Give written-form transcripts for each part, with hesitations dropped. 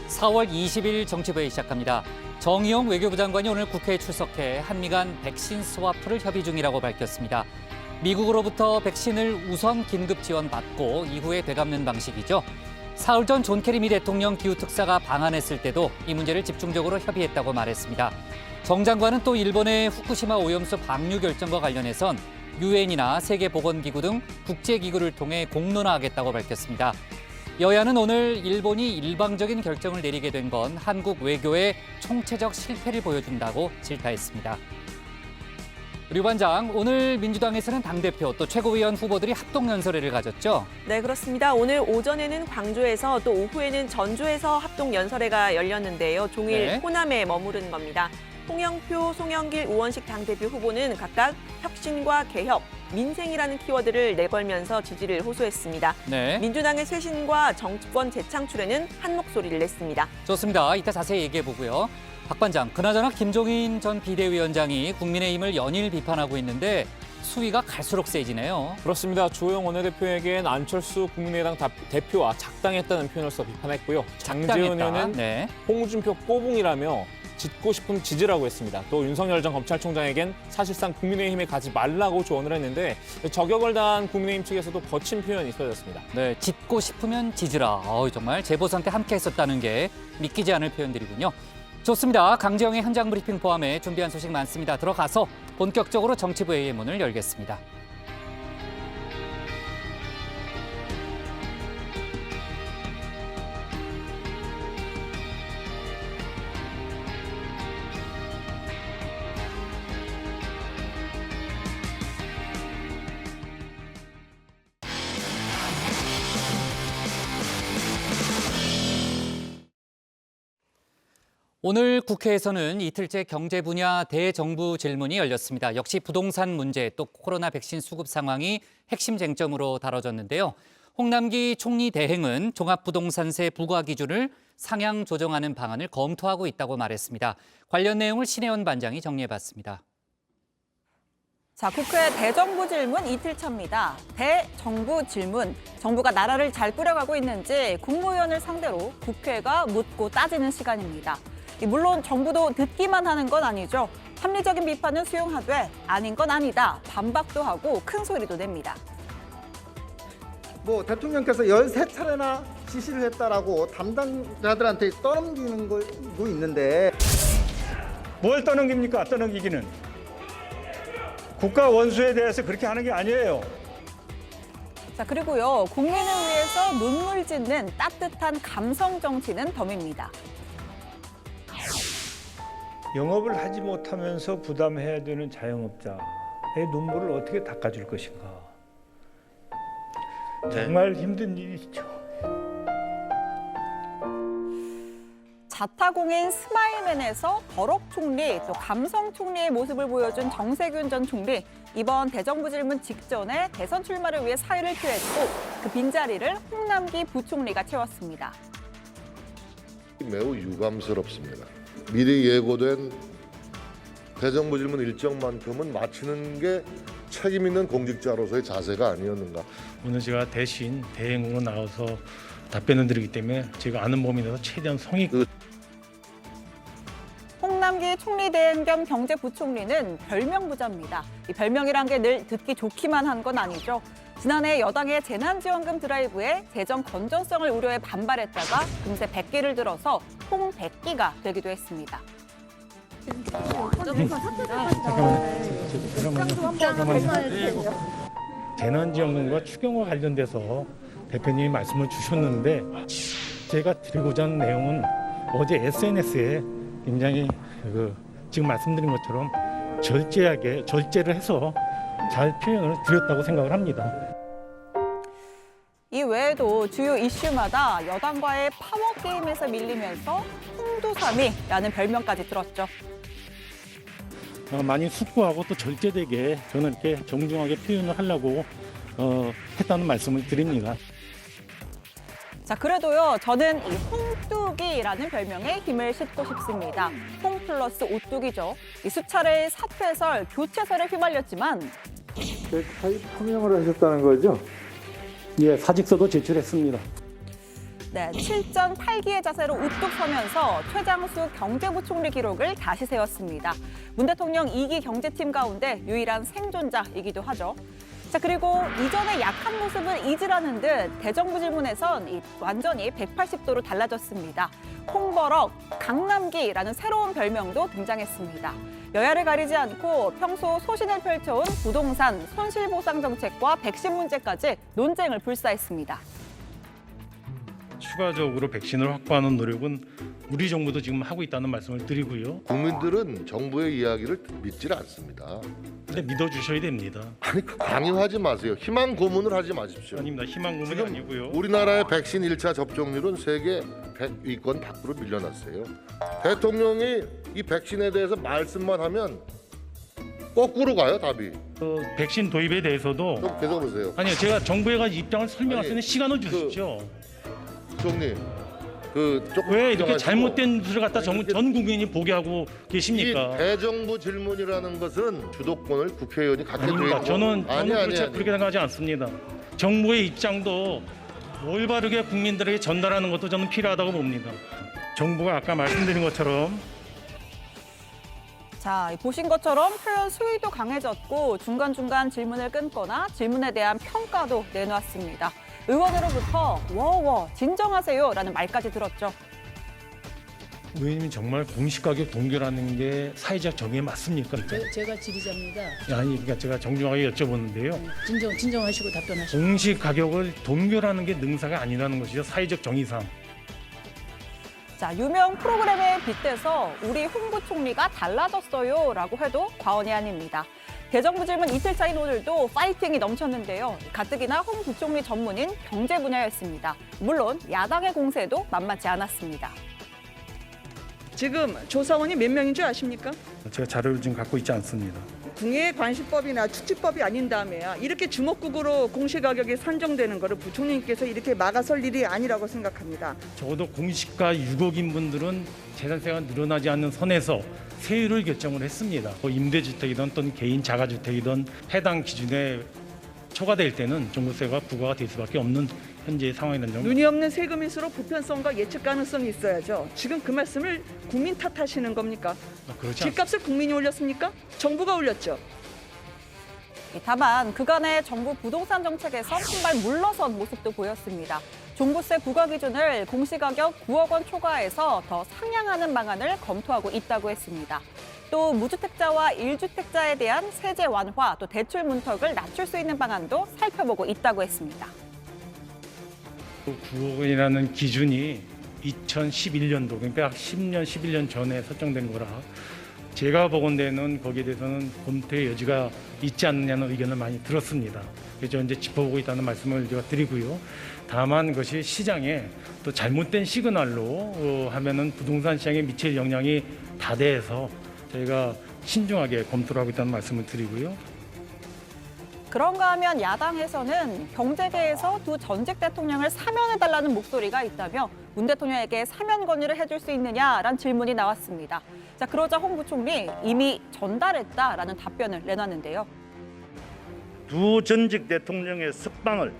4월 20일 정치부회 시작합니다. 정의용 외교부 장관이 오늘 국회에 출석해 한미 간 백신 스와프를 협의 중이라고 밝혔습니다. 미국으로부터 백신을 우선 긴급 지원받고 이후에 되갚는 방식이죠. 사흘 전 존 케리 미 대통령 기후특사가 방한했을 때도 이 문제를 집중적으로 협의했다고 말했습니다. 정 장관은 또 일본의 후쿠시마 오염수 방류 결정과 관련해선 유엔이나 세계보건기구 등 국제기구를 통해 공론화하겠다고 밝혔습니다. 여야는 오늘 일본이 일방적인 결정을 내리게 된 건 한국 외교의 총체적 실패를 보여준다고 질타했습니다. 류 반장, 오늘 민주당에서는 당대표 또 최고위원 후보들이 합동연설회를 가졌죠? 네, 그렇습니다. 오늘 오전에는 광주에서 또 오후에는 전주에서 합동연설회가 열렸는데요. 종일 호남에 머무른 겁니다. 홍영표, 송영길, 우원식 당대표 후보는 각각 혁신과 개혁, 민생이라는 키워드를 내걸면서 지지를 호소했습니다. 민주당의 쇄신과 정치권 재창출에는 한 목소리를 냈습니다. 좋습니다. 이따 자세히 얘기해보고요. 박 반장, 그나저나 김종인 전 비대위원장이 국민의힘을 연일 비판하고 있는데 수위가 갈수록 세지네요. 그렇습니다. 주호영 원내대표에겐 안철수 국민의당 대표와 작당했다는 표현을 써 비판했고요. 장제은 의원은 홍준표 꼬붕이라며 짓고 싶은 지지라고 했습니다. 또 윤석열 전 검찰총장에겐 사실상 국민의힘에 가지 말라고 조언을 했는데 저격을 당한 국민의힘 측에서도 거친 표현이 쏟아졌습니다. 네, 짓고 싶으면 지지라. 정말 재보선 때 함께 했었다는 게 믿기지 않을 표현들이군요. 좋습니다. 강재영의 현장 브리핑 포함해 준비한 소식 많습니다. 들어가서 본격적으로 정치부회의 문을 열겠습니다. 오늘 국회에서는 이틀째 경제 분야 대정부 질문이 열렸습니다. 역시 부동산 문제 또 코로나 백신 수급 상황이 핵심 쟁점으로 다뤄졌는데요. 홍남기 총리 대행은 종합부동산세 부과 기준을 상향 조정하는 방안을 검토하고 있다고 말했습니다. 관련 내용을 신혜원 반장이 정리해봤습니다. 자, 국회 대정부 질문 이틀차입니다. 대정부 질문. 정부가 나라를 잘 꾸려가고 있는지 국무위원을 상대로 국회가 묻고 따지는 시간입니다. 물론 정부도 듣기만 하는 건 아니죠. 합리적인 비판은 수용하되 아닌 건 아니다. 반박도 하고 큰 소리도 냅니다. 대통령께서 13차례나 지시를 했다라고 담당자들한테 떠넘기는 것도 있는데 뭘 떠넘깁니까? 떠넘기기는. 국가 원수에 대해서 그렇게 하는 게 아니에요. 자, 그리고요. 국민을 위해서 눈물 짓는 따뜻한 감성 정치는 덤입니다. 영업을 하지 못하면서 부담해야 되는 자영업자의 눈물을 어떻게 닦아줄 것인가. 정말 힘든 일이죠. 자타공인 스마일맨에서 버럭 총리, 또 감성 총리의 모습을 보여준 정세균 전 총리. 이번 대정부 질문 직전에 대선 출마를 위해 사의를 표했고 그 빈자리를 홍남기 부총리가 채웠습니다. 매우 유감스럽습니다. 미리 예고된 대정부 질문 일정만큼은 마치는 게 책임 있는 공직자로서의 자세가 아니었는가. 오늘 제가 대신 대행으로 나와서 답변을 드리기 때문에 제가 아는 범위 내에서 최대한 성의. 홍남기 총리 대행 겸 경제부총리는 별명 부자입니다. 이 별명이란 게 늘 듣기 좋기만 한 건 아니죠. 지난해 여당의 재난지원금 드라이브에 재정 건전성을 우려해 반발했다가 금세 100기를 들어서 홍100기가 되기도 했습니다. 재난지원금과 추경과 관련돼서 대표님이 말씀을 주셨는데 제가 드리고자 하는 내용은 어제 SNS에 굉장히 지금 말씀드린 것처럼 절제를 해서 잘 표현을 드렸다고 생각을 합니다. 이 외에도 주요 이슈마다 여당과의 파워게임에서 밀리면서 홍두삼이라는 별명까지 들었죠. 많이 숙고하고 또 절제되게 저는 이렇게 정중하게 표현을 하려고 했다는 말씀을 드립니다. 자, 그래도요, 저는 이 홍뚜기라는 별명에 힘을 싣고 싶습니다. 홍 플러스 오뚜기죠. 이 수차례의 사퇴설, 교체설에 휘말렸지만 타입 표명을 하셨다는 거죠? 예, 사직서도 제출했습니다. 네, 7전 8기의 자세로 우뚝 서면서 최장수 경제부총리 기록을 다시 세웠습니다. 문 대통령 2기 경제팀 가운데 유일한 생존자이기도 하죠. 자, 그리고 이전의 약한 모습을 잊으라는 듯 대정부 질문에선 완전히 180도로 달라졌습니다. 홍버럭, 강남기라는 새로운 별명도 등장했습니다. 여야를 가리지 않고 평소 소신을 펼쳐온 부동산, 손실보상 정책과 백신 문제까지 논쟁을 불사했습니다. 추가적으로 백신을 확보하는 노력은 우리 정부도 지금 하고 있다는 말씀을 드리고요. 국민들은 정부의 이야기를 믿질 않습니다. 근데 믿어주셔야 됩니다. 아니 강요하지 마세요. 희망 고문을 하지 마십시오. 아닙니다. 희망 고문이 지금 아니고요. 우리나라의 백신 1차 접종률은 세계 100위권 밖으로 밀려났어요. 대통령이 이 백신에 대해서 말씀만 하면 거꾸로 가요, 답이. 백신 도입에 대해서도 좀 계속 보세요. 아니요, 제가 정부에 가서 입장을 설명할 수 있는 아니, 시간을 주십시오. 총리, 조금 왜 이렇게 걱정하시고 잘못된 수를 갖다 전 국민이 보게 하고 이 계십니까? 대정부 질문이라는 것은 주도권을 국회의원이 갖게 되는 아닙니다. 저는 아니. 그렇게 생각하지 않습니다. 정부의 입장도 올바르게 국민들에게 전달하는 것도 저는 필요하다고 봅니다. 정부가 아까 말씀드린 것처럼 자, 보신 것처럼 표현 수위도 강해졌고 중간중간 질문을 끊거나 질문에 대한 평가도 내놓았습니다. 의원으로부터 워워 진정하세요라는 말까지 들었죠. 의원님이 정말 공시가격 동결하는 게 사회적 정의에 맞습니까? 제가 지휘자입니다. 아니, 그러니까 제가 정중하게 여쭤보는데요. 진정하시고 답변하시고. 공시가격을 동결하는 게 능사가 아니라는 것이죠. 사회적 정의상. 자, 유명 프로그램에 빗대서 우리 홍 부총리가 달라졌어요라고 해도 과언이 아닙니다. 대정부 질문 이틀차인 오늘도 파이팅이 넘쳤는데요. 가뜩이나 홍 부총리 전문인 경제 분야였습니다. 물론 야당의 공세도 만만치 않았습니다. 지금 조사원이 몇 명인 줄 아십니까? 제가 자료를 지금 갖고 있지 않습니다. 궁예관시법이나 축지법이 아닌 다음에야 이렇게 주먹국으로 공시가격이 산정되는 거를 부총리님께서 이렇게 막아설 일이 아니라고 생각합니다. 적어도 공시가 6억인 분들은 재산세가 늘어나지 않는 선에서 세율을 결정을 했습니다. 임대주택이든 또는 개인 자가주택이든 해당 기준에 초과될 때는 종부세가 부과가 될 수밖에 없는 현재의 상황이라는 점. 눈이 없는 세금일수록 보편성과 예측 가능성이 있어야죠. 지금 그 말씀을 국민 탓하시는 겁니까? 그렇지 않습니다. 집값을 국민이 올렸습니까? 정부가 올렸죠. 다만 그간의 정부 부동산 정책에서 한발 물러선 모습도 보였습니다. 종부세 부과 기준을 공시가격 9억 원 초과해서 더 상향하는 방안을 검토하고 있다고 했습니다. 또 무주택자와 1주택자에 대한 세제 완화, 또 대출 문턱을 낮출 수 있는 방안도 살펴보고 있다고 했습니다. 9억 원이라는 기준이 2011년도, 그러니까 10년, 11년 전에 설정된 거라 제가 보건대는 거기에 대해서는 검토의 여지가 있지 않느냐는 의견을 많이 들었습니다. 그래서 이제 짚어보고 있다는 말씀을 제가 드리고요. 다만 그것이 시장에 또 잘못된 시그널로 하면은 부동산 시장에 미칠 영향이 다대해서 저희가 신중하게 검토를 하고 있다는 말씀을 드리고요. 그런가 하면 야당에서는 경제계에서 두 전직 대통령을 사면해달라는 목소리가 있다며 문 대통령에게 사면 건의를 해줄 수 있느냐라는 질문이 나왔습니다. 자, 그러자 홍 부총리 이미 전달했다라는 답변을 내놨는데요. 두 전직 대통령의 석방을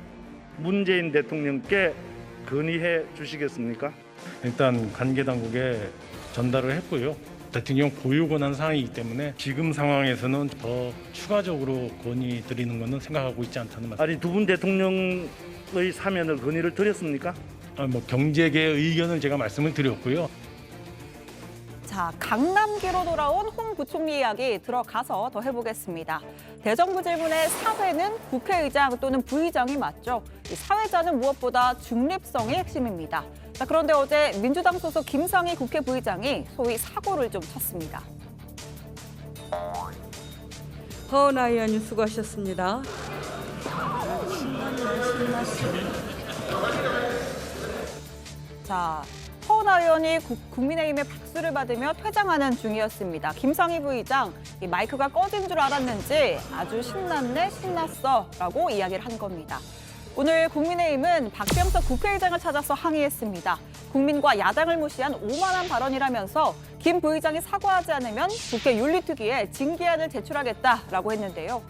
문재인 대통령께 건의해 주시겠습니까? 일단 관계 당국에 전달을 했고요. 대통령 고유 권한 사항이기 때문에 지금 상황에서는 더 추가적으로 건의 드리는 것은 생각하고 있지 않다는 말씀. 아니 두 분 대통령의 사면을 건의를 드렸습니까? 경제계 의견을 제가 말씀을 드렸고요. 자, 강남기로 돌아온 홍 부총리 이야기 들어가서 더 해보겠습니다. 대정부 질문의 사회는 국회의장 또는 부의장이 맞죠. 이 사회자는 무엇보다 중립성이 핵심입니다. 자, 그런데 어제 민주당 소속 김상희 국회 부의장이 소위 사고를 좀 쳤습니다. 허은하 의원님 수고하셨습니다. 자, 허은하 의원이 국민의힘의 박수를 받으며 퇴장하는 중이었습니다. 김상희 부의장, 이 마이크가 꺼진 줄 알았는지 아주 신났네, 신났어 라고 이야기를 한 겁니다. 오늘 국민의힘은 박병석 국회의장을 찾아서 항의했습니다. 국민과 야당을 무시한 오만한 발언이라면서 김 부의장이 사과하지 않으면 국회 윤리특위에 징계안을 제출하겠다라고 했는데요.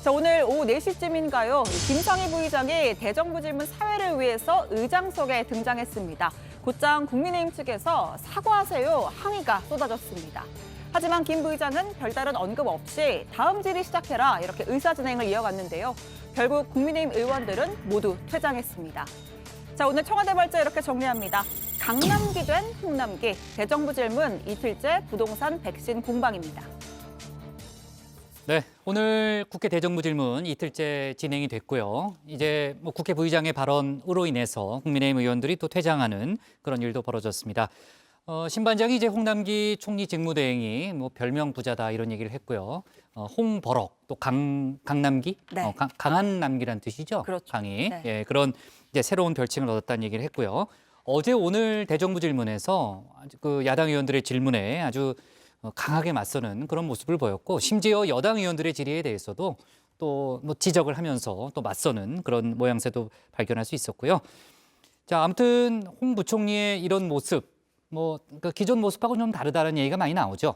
자, 오늘 오후 4시쯤인가요? 김상희 부의장이 대정부 질문 사회를 위해서 의장석에 등장했습니다. 곧장 국민의힘 측에서 사과하세요 항의가 쏟아졌습니다. 하지만 김 부의장은 별다른 언급 없이 다음 질의 시작해라 이렇게 의사진행을 이어갔는데요. 결국 국민의힘 의원들은 모두 퇴장했습니다. 자, 오늘 청와대 발제 이렇게 정리합니다. 강남기 된 홍남기, 대정부 질문 이틀째 부동산 백신 공방입니다. 네, 오늘 국회 대정부 질문 이틀째 진행이 됐고요. 이제 뭐 국회 부의장의 발언으로 인해서 국민의힘 의원들이 또 퇴장하는 그런 일도 벌어졌습니다. 신반장이 이제 홍남기 총리 직무대행이 뭐 별명 부자다 이런 얘기를 했고요. 홍버럭 또 강남기, 네. 강한 남기란 뜻이죠. 그렇죠. 강이 네. 예, 그런 이제 새로운 별칭을 얻었다는 얘기를 했고요. 어제 오늘 대정부 질문에서 그 야당 의원들의 질문에 아주 강하게 맞서는 그런 모습을 보였고 심지어 여당 의원들의 질의에 대해서도 또 뭐 지적을 하면서 또 맞서는 그런 모양새도 발견할 수 있었고요. 자, 아무튼 홍 부총리의 이런 모습, 뭐 그 기존 모습하고 좀 다르다는 얘기가 많이 나오죠.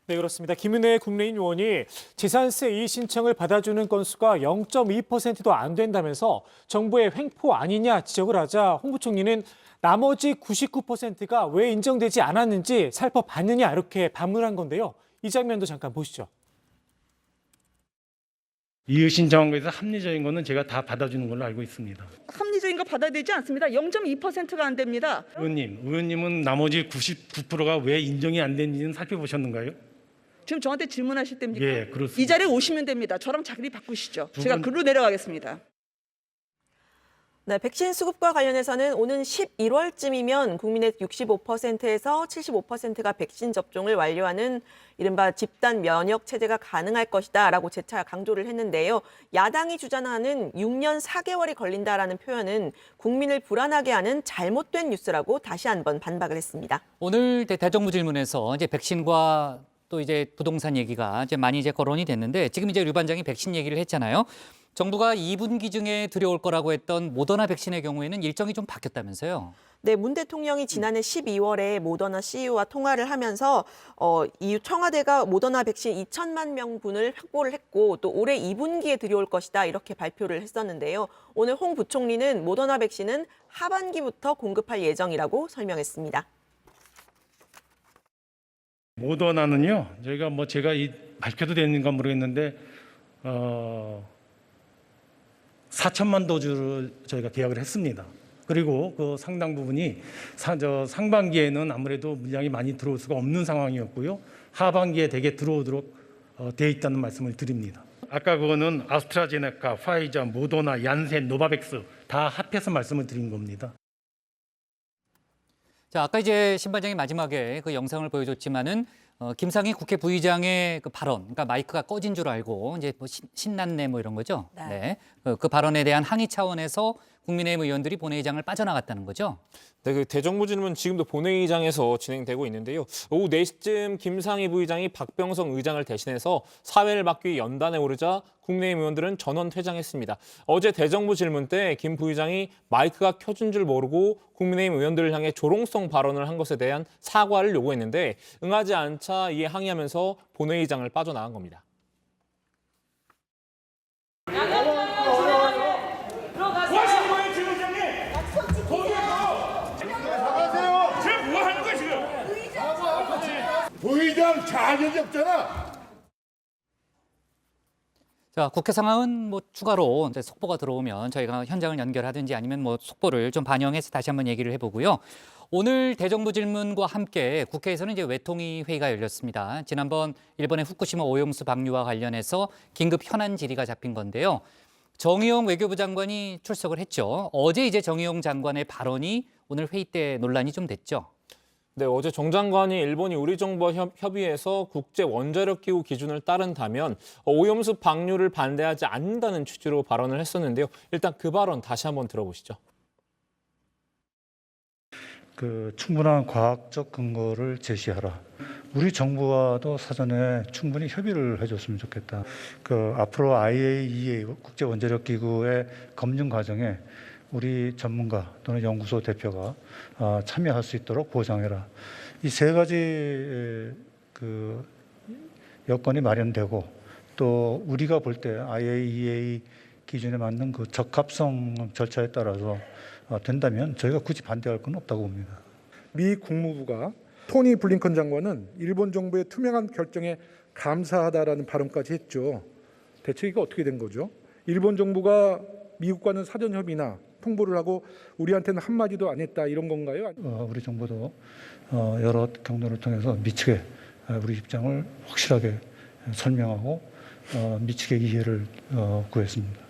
네, 그렇습니다. 김은혜 국민의힘 의원이 재산세 이의 신청을 받아주는 건수가 0.2%도 안 된다면서 정부의 횡포 아니냐 지적을 하자 홍 부총리는 나머지 99%가 왜 인정되지 않았는지 살펴봤느냐 이렇게 반문한 건데요. 이 장면도 잠깐 보시죠. 이의 신청한 거에서 합리적인 거는 제가 다 받아주는 걸로 알고 있습니다. 합리적인 거 받아야 되지 않습니다. 0.2%가 안 됩니다. 의원님은 나머지 99%가 왜 인정이 안 되는지는 살펴보셨는가요? 지금 저한테 질문하실 때입니까? 예, 그렇습니다. 이 자리에 오시면 됩니다. 저랑 자리 바꾸시죠. 제가 글로 내려가겠습니다. 네, 백신 수급과 관련해서는 오는 11월쯤이면 국민의 65%에서 75%가 백신 접종을 완료하는 이른바 집단 면역 체제가 가능할 것이다라고 재차 강조를 했는데요. 야당이 주장하는 6년 4개월이 걸린다라는 표현은 국민을 불안하게 하는 잘못된 뉴스라고 다시 한번 반박을 했습니다. 오늘 대정부 질문에서 이제 백신과 또 이제 부동산 얘기가 이제 많이 이제 거론이 됐는데 지금 이제 류 반장이 백신 얘기를 했잖아요. 정부가 2분기 중에 들여올 거라고 했던 모더나 백신의 경우에는 일정이 좀 바뀌었다면서요. 네, 문 대통령이 지난해 12월에 모더나 CEO와 통화를 하면서 이 청와대가 모더나 백신 2천만 명분을 확보를 했고 또 올해 2분기에 들여올 것이다 이렇게 발표를 했었는데요. 오늘 홍 부총리는 모더나 백신은 하반기부터 공급할 예정이라고 설명했습니다. 모더나는요, 저희가 제가 밝혀도 되는가 모르겠는데 4천만 도주를 저희가 계약을 했습니다. 그리고 그 상당 부분이 상반기에는 아무래도 물량이 많이 들어올 수가 없는 상황이었고요. 하반기에 대개 들어오도록 돼 있다는 말씀을 드립니다. 아까 그거는 아스트라제네카, 화이자, 모더나, 얀센, 노바백스 다 합해서 말씀을 드린 겁니다. 자, 아까 이제 신 반장이 마지막에 그 영상을 보여줬지만은 김상희 국회 부의장의 그 발언, 그러니까 마이크가 꺼진 줄 알고 이제 뭐 신났네 뭐 이런 거죠. 네. 그 발언에 대한 항의 차원에서 국민의힘 의원들이 본회의장을 빠져나갔다는 거죠. 네, 그 대정부 질문 지금도 본회의장에서 진행되고 있는데요. 오후 4시쯤 김상희 부의장이 박병석 의장을 대신해서 사회를 막기 위해 연단에 오르자 국민의힘 의원들은 전원 퇴장했습니다. 어제 대정부 질문 때 김 부의장이 마이크가 켜진 줄 모르고 국민의힘 의원들을 향해 조롱성 발언을 한 것에 대한 사과를 요구했는데 응하지 않자 이에 항의하면서 본회의장을 빠져나간 겁니다. 부의장 자격이 없잖아. 자, 국회 상황은 뭐 추가로 이제 속보가 들어오면 저희가 현장을 연결하든지 아니면 뭐 속보를 좀 반영해서 다시 한번 얘기를 해보고요. 오늘 대정부 질문과 함께 국회에서는 이제 외통위 회의가 열렸습니다. 지난번 일본의 후쿠시마 오염수 방류와 관련해서 긴급 현안 질의가 잡힌 건데요. 정의용 외교부 장관이 출석을 했죠. 어제 이제 정의용 장관의 발언이 오늘 회의 때 논란이 좀 됐죠. 네, 어제 정 장관이 일본이 우리 정부와 협의해서 국제 원자력 기구 기준을 따른다면 오염수 방류를 반대하지 않는다는 취지로 발언을 했었는데요. 일단 그 발언 다시 한번 들어보시죠. 충분한 과학적 근거를 제시하라. 우리 정부와도 사전에 충분히 협의를 해줬으면 좋겠다. 앞으로 IAEA 국제 원자력 기구의 검증 과정에 우리 전문가 또는 연구소 대표가 참여할 수 있도록 보장해라. 이 세 가지 여건이 마련되고 또 우리가 볼 때 IAEA 기준에 맞는 그 적합성 절차에 따라서 된다면 저희가 굳이 반대할 건 없다고 봅니다. 미 국무부가 토니 블링컨 장관은 일본 정부의 투명한 결정에 감사하다라는 발언까지 했죠. 대체 이게 어떻게 된 거죠? 일본 정부가 미국과는 사전 협의나 통보를 하고 우리한테는 한마디도 안 했다 이런 건가요? 우리 정부도 여러 경로를 통해서 미측에 우리 입장을 확실하게 설명하고 미측의 이해를 구했습니다.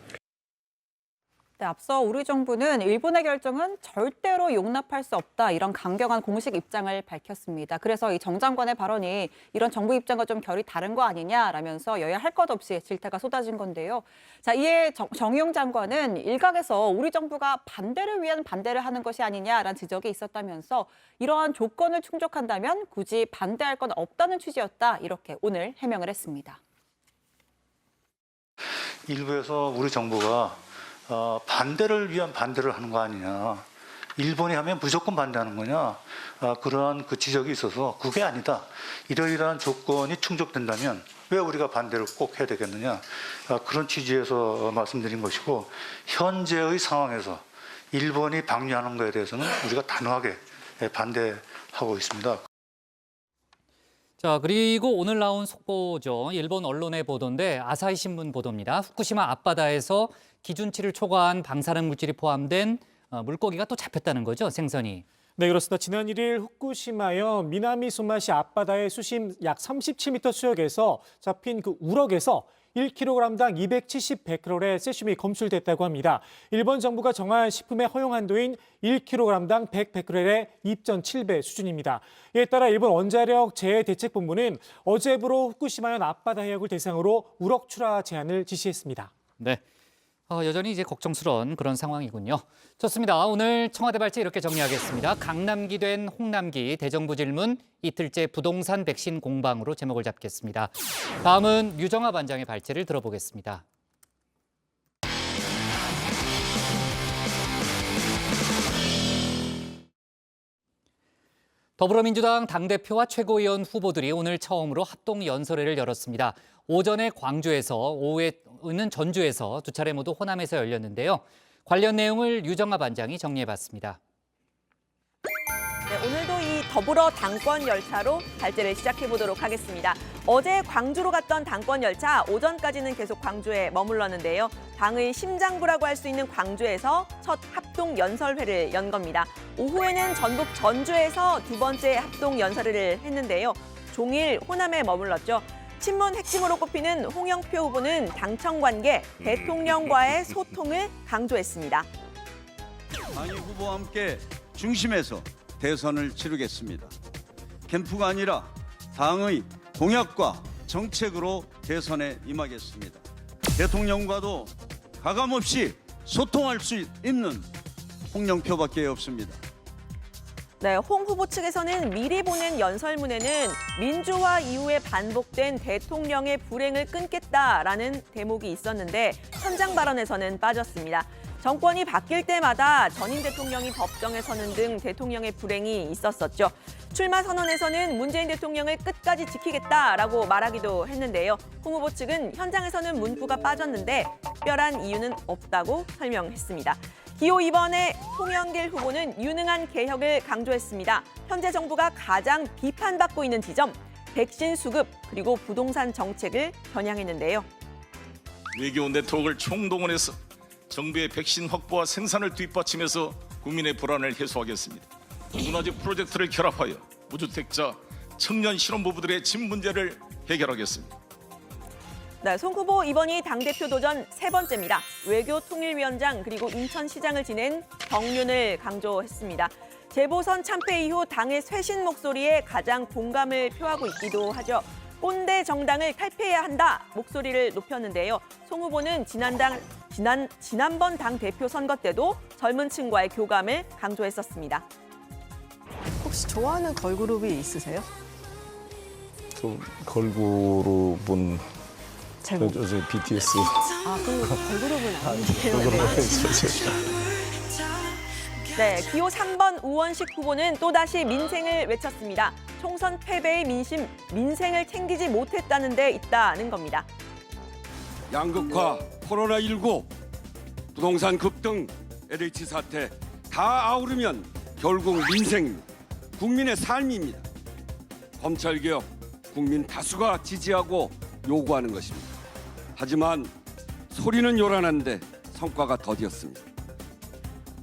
네, 앞서 우리 정부는 일본의 결정은 절대로 용납할 수 없다 이런 강경한 공식 입장을 밝혔습니다. 그래서 이 정 장관의 발언이 이런 정부 입장과 좀 결이 다른 거 아니냐라면서 여야 할 것 없이 질타가 쏟아진 건데요. 자, 이에 정의용 장관은 일각에서 우리 정부가 반대를 위한 반대를 하는 것이 아니냐라는 지적이 있었다면서 이러한 조건을 충족한다면 굳이 반대할 건 없다는 취지였다 이렇게 오늘 해명을 했습니다. 일부에서 우리 정부가 반대를 위한 반대를 하는 거 아니냐. 일본이 하면 무조건 반대하는 거냐. 그러한 그 지적이 있어서 그게 아니다. 이러이러한 조건이 충족된다면 왜 우리가 반대를 꼭 해야 되겠느냐. 그런 취지에서 말씀드린 것이고 현재의 상황에서 일본이 방류하는 것에 대해서는 우리가 단호하게 반대하고 있습니다. 자, 그리고 오늘 나온 속보죠. 일본 언론의 보도인데 아사히 신문 보도입니다. 후쿠시마 앞바다에서 기준치를 초과한 방사능 물질이 포함된 물고기가 또 잡혔다는 거죠, 생선이. 네, 그렇습니다. 지난 1일 후쿠시마현 미나미소마시 앞바다의 수심 약 37m 수역에서 잡힌 그 우럭에서 1kg당 270베크렐의 세슘이 검출됐다고 합니다. 일본 정부가 정한 식품의 허용 한도인 1kg당 100베크렐의 2.7배 수준입니다. 이에 따라 일본 원자력 재해대책본부는 어제부로 후쿠시마현 앞바다 해역을 대상으로 우럭 출하 제한을 지시했습니다. 네. 여전히 이제 걱정스러운 그런 상황이군요. 좋습니다. 오늘 청와대 발제 이렇게 정리하겠습니다. 강남기 된 홍남기 대정부 질문 이틀째 부동산 백신 공방으로 제목을 잡겠습니다. 다음은 유정아 반장의 발제를 들어보겠습니다. 더불어민주당 당대표와 최고위원 후보들이 오늘 처음으로 합동 연설회를 열었습니다. 오전에 광주에서, 오후에는 전주에서 두 차례 모두 호남에서 열렸는데요. 관련 내용을 유정아 반장이 정리해봤습니다. 네, 오늘도 이 더불어 당권 열차로 발제를 시작해보도록 하겠습니다. 어제 광주로 갔던 당권 열차 오전까지는 계속 광주에 머물렀는데요. 당의 심장부라고 할 수 있는 광주에서 첫 합동 연설회를 연 겁니다. 오후에는 전북 전주에서 두 번째 합동 연설회를 했는데요. 종일 호남에 머물렀죠. 친문 핵심으로 꼽히는 홍영표 후보는 당청 관계, 대통령과의 소통을 강조했습니다. 당의 후보와 함께 중심에서 대선을 치르겠습니다. 캠프가 아니라 당의 공약과 정책으로 대선에 임하겠습니다. 대통령과도 가감없이 소통할 수 있는 홍영표밖에 없습니다. 네, 홍 후보 측에서는 미리 보낸 연설문에는 민주화 이후에 반복된 대통령의 불행을 끊겠다라는 대목이 있었는데 현장 발언에서는 빠졌습니다. 정권이 바뀔 때마다 전임 대통령이 법정에 서는 등 대통령의 불행이 있었었죠. 출마 선언에서는 문재인 대통령을 끝까지 지키겠다라고 말하기도 했는데요. 홍 후보 측은 현장에서는 문구가 빠졌는데 특별한 이유는 없다고 설명했습니다. 기호 2번의 홍영길 후보는 유능한 개혁을 강조했습니다. 현재 정부가 가장 비판받고 있는 지점, 백신 수급 그리고 부동산 정책을 겨냥했는데요. 외교 네트워크를 총동원해서 정부의 백신 확보와 생산을 뒷받침해서 국민의 불안을 해소하겠습니다. 문화재 프로젝트를 결합하여 무주택자, 청년 실업부부들의 집 문제를 해결하겠습니다. 네, 송 후보 이번이 당대표 도전 세 번째입니다. 외교통일위원장 그리고 인천시장을 지낸 경륜을 강조했습니다. 재보선 참패 이후 당의 쇄신 목소리에 가장 공감을 표하고 있기도 하죠. 꼰대 정당을 탈피해야 한다 목소리를 높였는데요. 송 후보는 지난번 당대표 선거 때도 젊은 층과의 교감을 강조했었습니다. 혹시 좋아하는 걸그룹이 있으세요? 저 걸그룹은 어제 BTS. 아, 그 걸그룹은 아니에요. 네, 기호 3번 우원식 후보는 또다시 민생을 외쳤습니다. 총선 패배의 민심을 챙기지 못했다는 데 있다는 겁니다. 양극화, 코로나19, 부동산 급등, LH 사태 다 아우르면 결국 민생입니다. 국민의 삶입니다. 검찰개혁, 국민 다수가 지지하고 요구하는 것입니다. 하지만 소리는 요란한데 성과가 더디었습니다.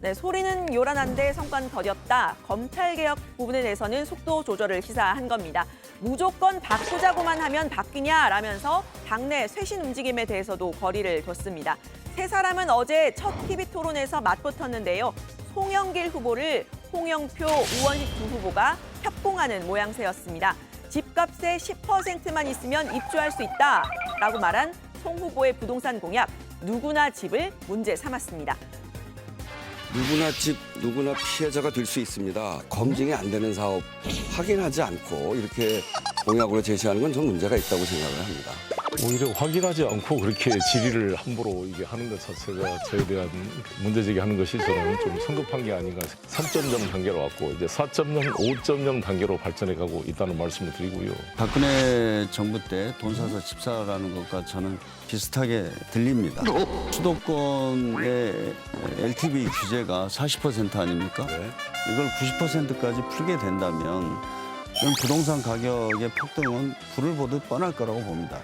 네, 소리는 요란한데 성과는 더뎠다. 검찰개혁 부분에 대해서는 속도 조절을 시사한 겁니다. 무조건 바꾸자고만 하면 바뀌냐라면서 당내 쇄신 움직임에 대해서도 거리를 뒀습니다. 세 사람은 어제 첫 TV 토론에서 맞붙었는데요. 송영길 후보를 홍영표, 우원식 두 후보가 협공하는 모양새였습니다. 집값의 10%만 있으면 입주할 수 있다라고 말한 송 후보의 부동산 공약, 누구나 집을 문제 삼았습니다. 누구나 집, 누구나 피해자가 될 수 있습니다. 검증이 안 되는 사업 확인하지 않고 이렇게 공약으로 제시하는 건 좀 문제가 있다고 생각을 합니다. 오히려 확인하지 않고 그렇게 질의를 함부로 이게 하는 것 자체가 저에 대한 문제 제기하는 것이 저는 좀 성급한 게 아닌가. 3.0 단계로 왔고 이제 4.0, 5.0 단계로 발전해 가고 있다는 말씀을 드리고요. 박근혜 정부 때 돈 사서 집 사라는 것과 저는 비슷하게 들립니다. 수도권의 LTV 규제가 40% 아닙니까? 이걸 90%까지 풀게 된다면 그럼 부동산 가격의 폭등은 불을 보듯 뻔할 거라고 봅니다.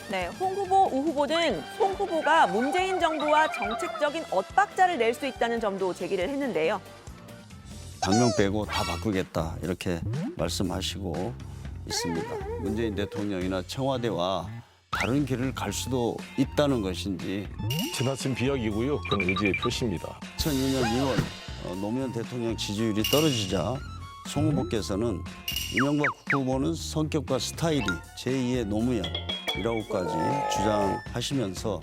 네, 홍 후보, 우 후보는 송 후보가 문재인 정부와 정책적인 엇박자를 낼 수 있다는 점도 제기를 했는데요. 당명 빼고 다 바꾸겠다 이렇게 말씀하시고 있습니다. 문재인 대통령이나 청와대와 다른 길을 갈 수도 있다는 것인지. 지나친 비약이고요. 그건 의지의 표시입니다. 2002년 2월 노무현 대통령 지지율이 떨어지자 송 후보께서는 이명박 후보는 성격과 스타일이 제2의 노무현이라고까지 주장하시면서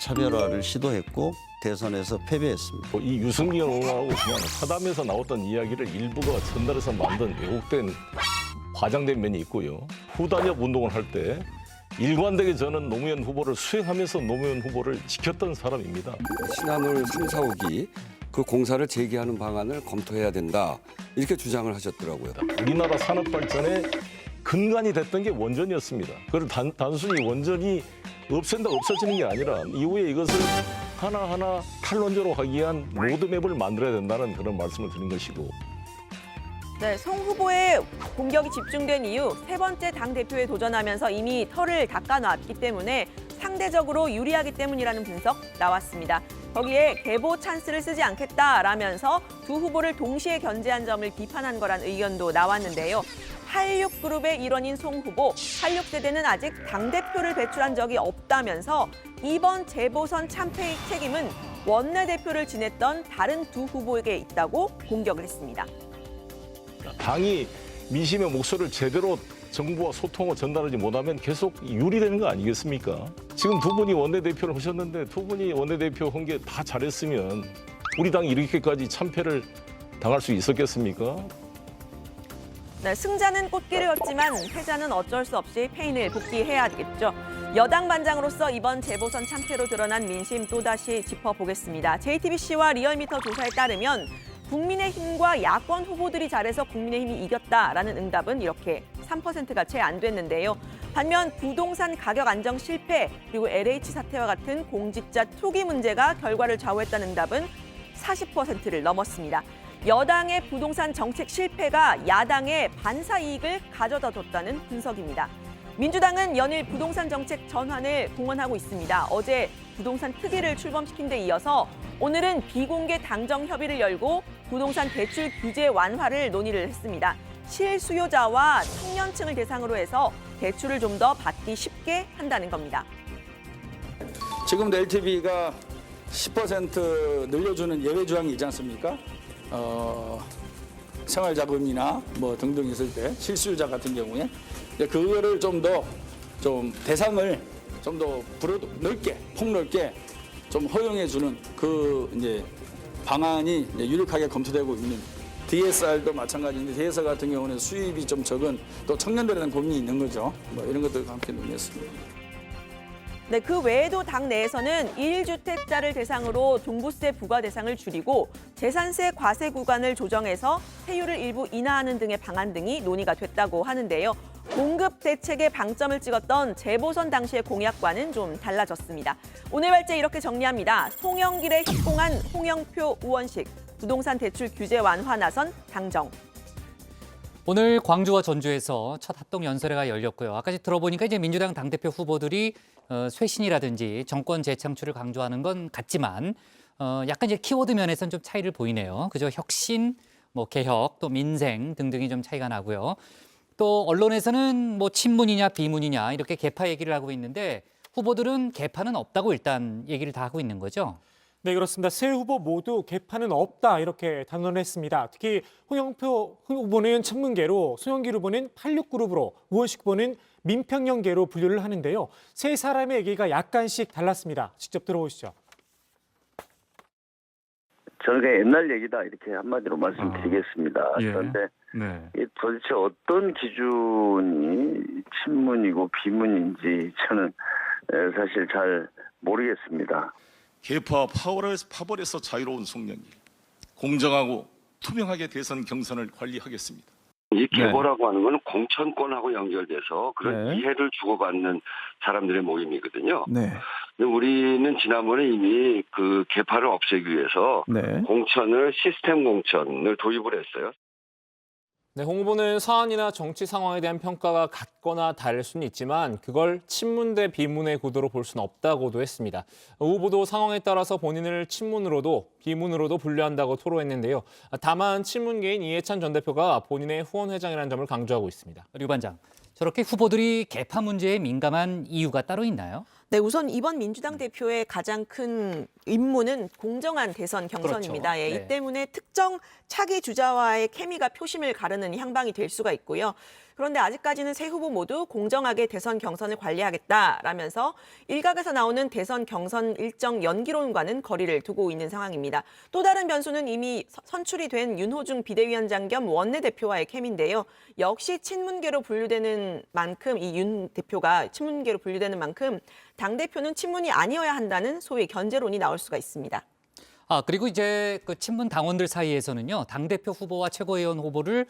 차별화를 시도했고 대선에서 패배했습니다. 이 유승민 의원하고 그냥 사담에서 나왔던 이야기를 일부가 전달해서 만든 왜곡된 과장된 면이 있고요. 후단협 운동을 할 때 일관되게 저는 노무현 후보를 수행하면서 노무현 후보를 지켰던 사람입니다. 신한울 3, 4호기 그 공사를 재개하는 방안을 검토해야 된다. 이렇게 주장을 하셨더라고요. 우리나라 산업 발전의 근간이 됐던 게 원전이었습니다. 그걸 단순히 원전이 없앤다 없어지는 게 아니라 이후에 이것을 하나하나 탈원전으로 하기 위한 로드맵을 만들어야 된다는 그런 말씀을 드린 것이고. 네, 송 후보의 공격이 집중된 이유, 세 번째 당대표에 도전하면서 이미 털을 닦아놨기 때문에 상대적으로 유리하기 때문이라는 분석 나왔습니다. 거기에 개보 찬스를 쓰지 않겠다라면서 두 후보를 동시에 견제한 점을 비판한 거란 의견도 나왔는데요. 86그룹의 일원인 송 후보, 86세대는 아직 당대표를 배출한 적이 없다면서 이번 재보선 참패의 책임은 원내대표를 지냈던 다른 두 후보에게 있다고 공격을 했습니다. 당이 민심의 목소리를 제대로 정부와 소통을 전달하지 못하면 계속 유리되는 거 아니겠습니까? 지금 두 분이 원내대표를 하셨는데 두 분이 원내대표 한 게 다 잘했으면 우리 당이 이렇게까지 참패를 당할 수 있었겠습니까? 네, 승자는 꽃길이었지만 패자는 어쩔 수 없이 패인을 복귀해야겠죠. 여당 반장으로서 이번 재보선 참패로 드러난 민심 또다시 짚어보겠습니다. JTBC와 리얼미터 조사에 따르면 국민의힘과 야권 후보들이 잘해서 국민의힘이 이겼다라는 응답은 이렇게 3%가 채 안 됐는데요. 반면 부동산 가격 안정 실패 그리고 LH 사태와 같은 공직자 투기 문제가 결과를 좌우했다는 응답은 40%를 넘었습니다. 여당의 부동산 정책 실패가 야당의 반사 이익을 가져다 줬다는 분석입니다. 민주당은 연일 부동산 정책 전환을 공언하고 있습니다. 어제 부동산 특위를 출범시킨 데 이어서 오늘은 비공개 당정 협의를 열고 부동산 대출 규제 완화를 논의를 했습니다. 실수요자와 청년층을 대상으로 해서 대출을 좀 더 받기 쉽게 한다는 겁니다. 지금도 LTV가 10% 늘려주는 예외 조항이 있지 않습니까? 생활자금이나 뭐 등등 있을 때 실수요자 같은 경우에 그거를 좀 대상을 좀 더 넓게 폭넓게 좀 허용해주는 그 이제 방안이 이제 유력하게 검토되고 있는 DSR도 마찬가지인데 DSR 같은 경우는 수입이 좀 적은 또 청년들에 대한 고민이 있는 거죠. 뭐 이런 것들과 함께 논의했습니다. 네, 그 외에도 당 내에서는 1주택자를 대상으로 종부세 부과 대상을 줄이고 재산세 과세 구간을 조정해서 세율을 일부 인하하는 등의 방안 등이 논의가 됐다고 하는데요. 공급 대책에 방점을 찍었던 재보선 당시의 공약과는 좀 달라졌습니다. 오늘 발제 이렇게 정리합니다. 송영길에 협공한 홍영표, 우원식, 부동산 대출 규제 완화 나선 당정. 오늘 광주와 전주에서 첫 합동 연설회가 열렸고요. 아까 들어보니까 이제 민주당 당대표 후보들이 쇄신이라든지 정권 재창출을 강조하는 건 같지만 약간 이제 키워드 면에서는 좀 차이를 보이네요. 그죠? 혁신, 뭐 개혁, 또 민생 등등이 좀 차이가 나고요. 또 언론에서는 뭐 친문이냐 비문이냐 이렇게 개파 얘기를 하고 있는데 후보들은 개파는 없다고 일단 얘기를 다 하고 있는 거죠. 네, 그렇습니다. 세 후보 모두 개파는 없다 이렇게 단언했습니다. 특히 홍영표 후보는 친문계로, 송영길 후보는 86그룹으로, 우원식 후보는 민평형계로 분류를 하는데요. 세 사람의 얘기가 약간씩 달랐습니다. 직접 들어보시죠. 저는 그냥 옛날 얘기다 이렇게 한마디로 말씀드리겠습니다. 예. 그런데 네. 이게 도대체 어떤 기준이 친문이고 비문인지 저는 사실 잘 모르겠습니다. 개파 파벌에서 자유로운 송영길, 공정하고 투명하게 대선 경선을 관리하겠습니다. 이 계보라고 하는 건 공천권하고 연결돼서 그런 네. 이해를 주고받는 사람들의 모임이거든요. 네. 근데 우리는 지난번에 이미 그 계파를 없애기 위해서 네. 공천을 시스템 공천을 도입을 했어요. 네, 홍 후보는 사안이나 정치 상황에 대한 평가가 같거나 다를 수는 있지만 그걸 친문 대 비문의 구도로 볼 수는 없다고도 했습니다. 후보도 상황에 따라서 본인을 친문으로도 비문으로도 분류한다고 토로했는데요. 다만 친문계인 이해찬 전 대표가 본인의 후원회장이라는 점을 강조하고 있습니다. 류 반장, 저렇게 후보들이 개파 문제에 민감한 이유가 따로 있나요? 네, 우선 이번 민주당 대표의 가장 큰 임무는 공정한 대선 경선입니다. 그렇죠. 예, 네. 이 때문에 특정 차기 주자와의 케미가 표심을 가르는 향방이 될 수가 있고요. 그런데 아직까지는 세 후보 모두 공정하게 대선 경선을 관리하겠다라면서 일각에서 나오는 대선 경선 일정 연기론과는 거리를 두고 있는 상황입니다. 또 다른 변수는 이미 선출이 된 윤호중 비대위원장 겸 원내대표와의 케미인데요. 역시 친문계로 분류되는 만큼 이 윤 대표가 친문계로 분류되는 만큼 당대표는 친문이 아니어야 한다는 소위 견제론이 나올 수가 있습니다. 그리고 이제 그 친문 당원들 사이에서는요, 당대표 후보와 최고위원 후보를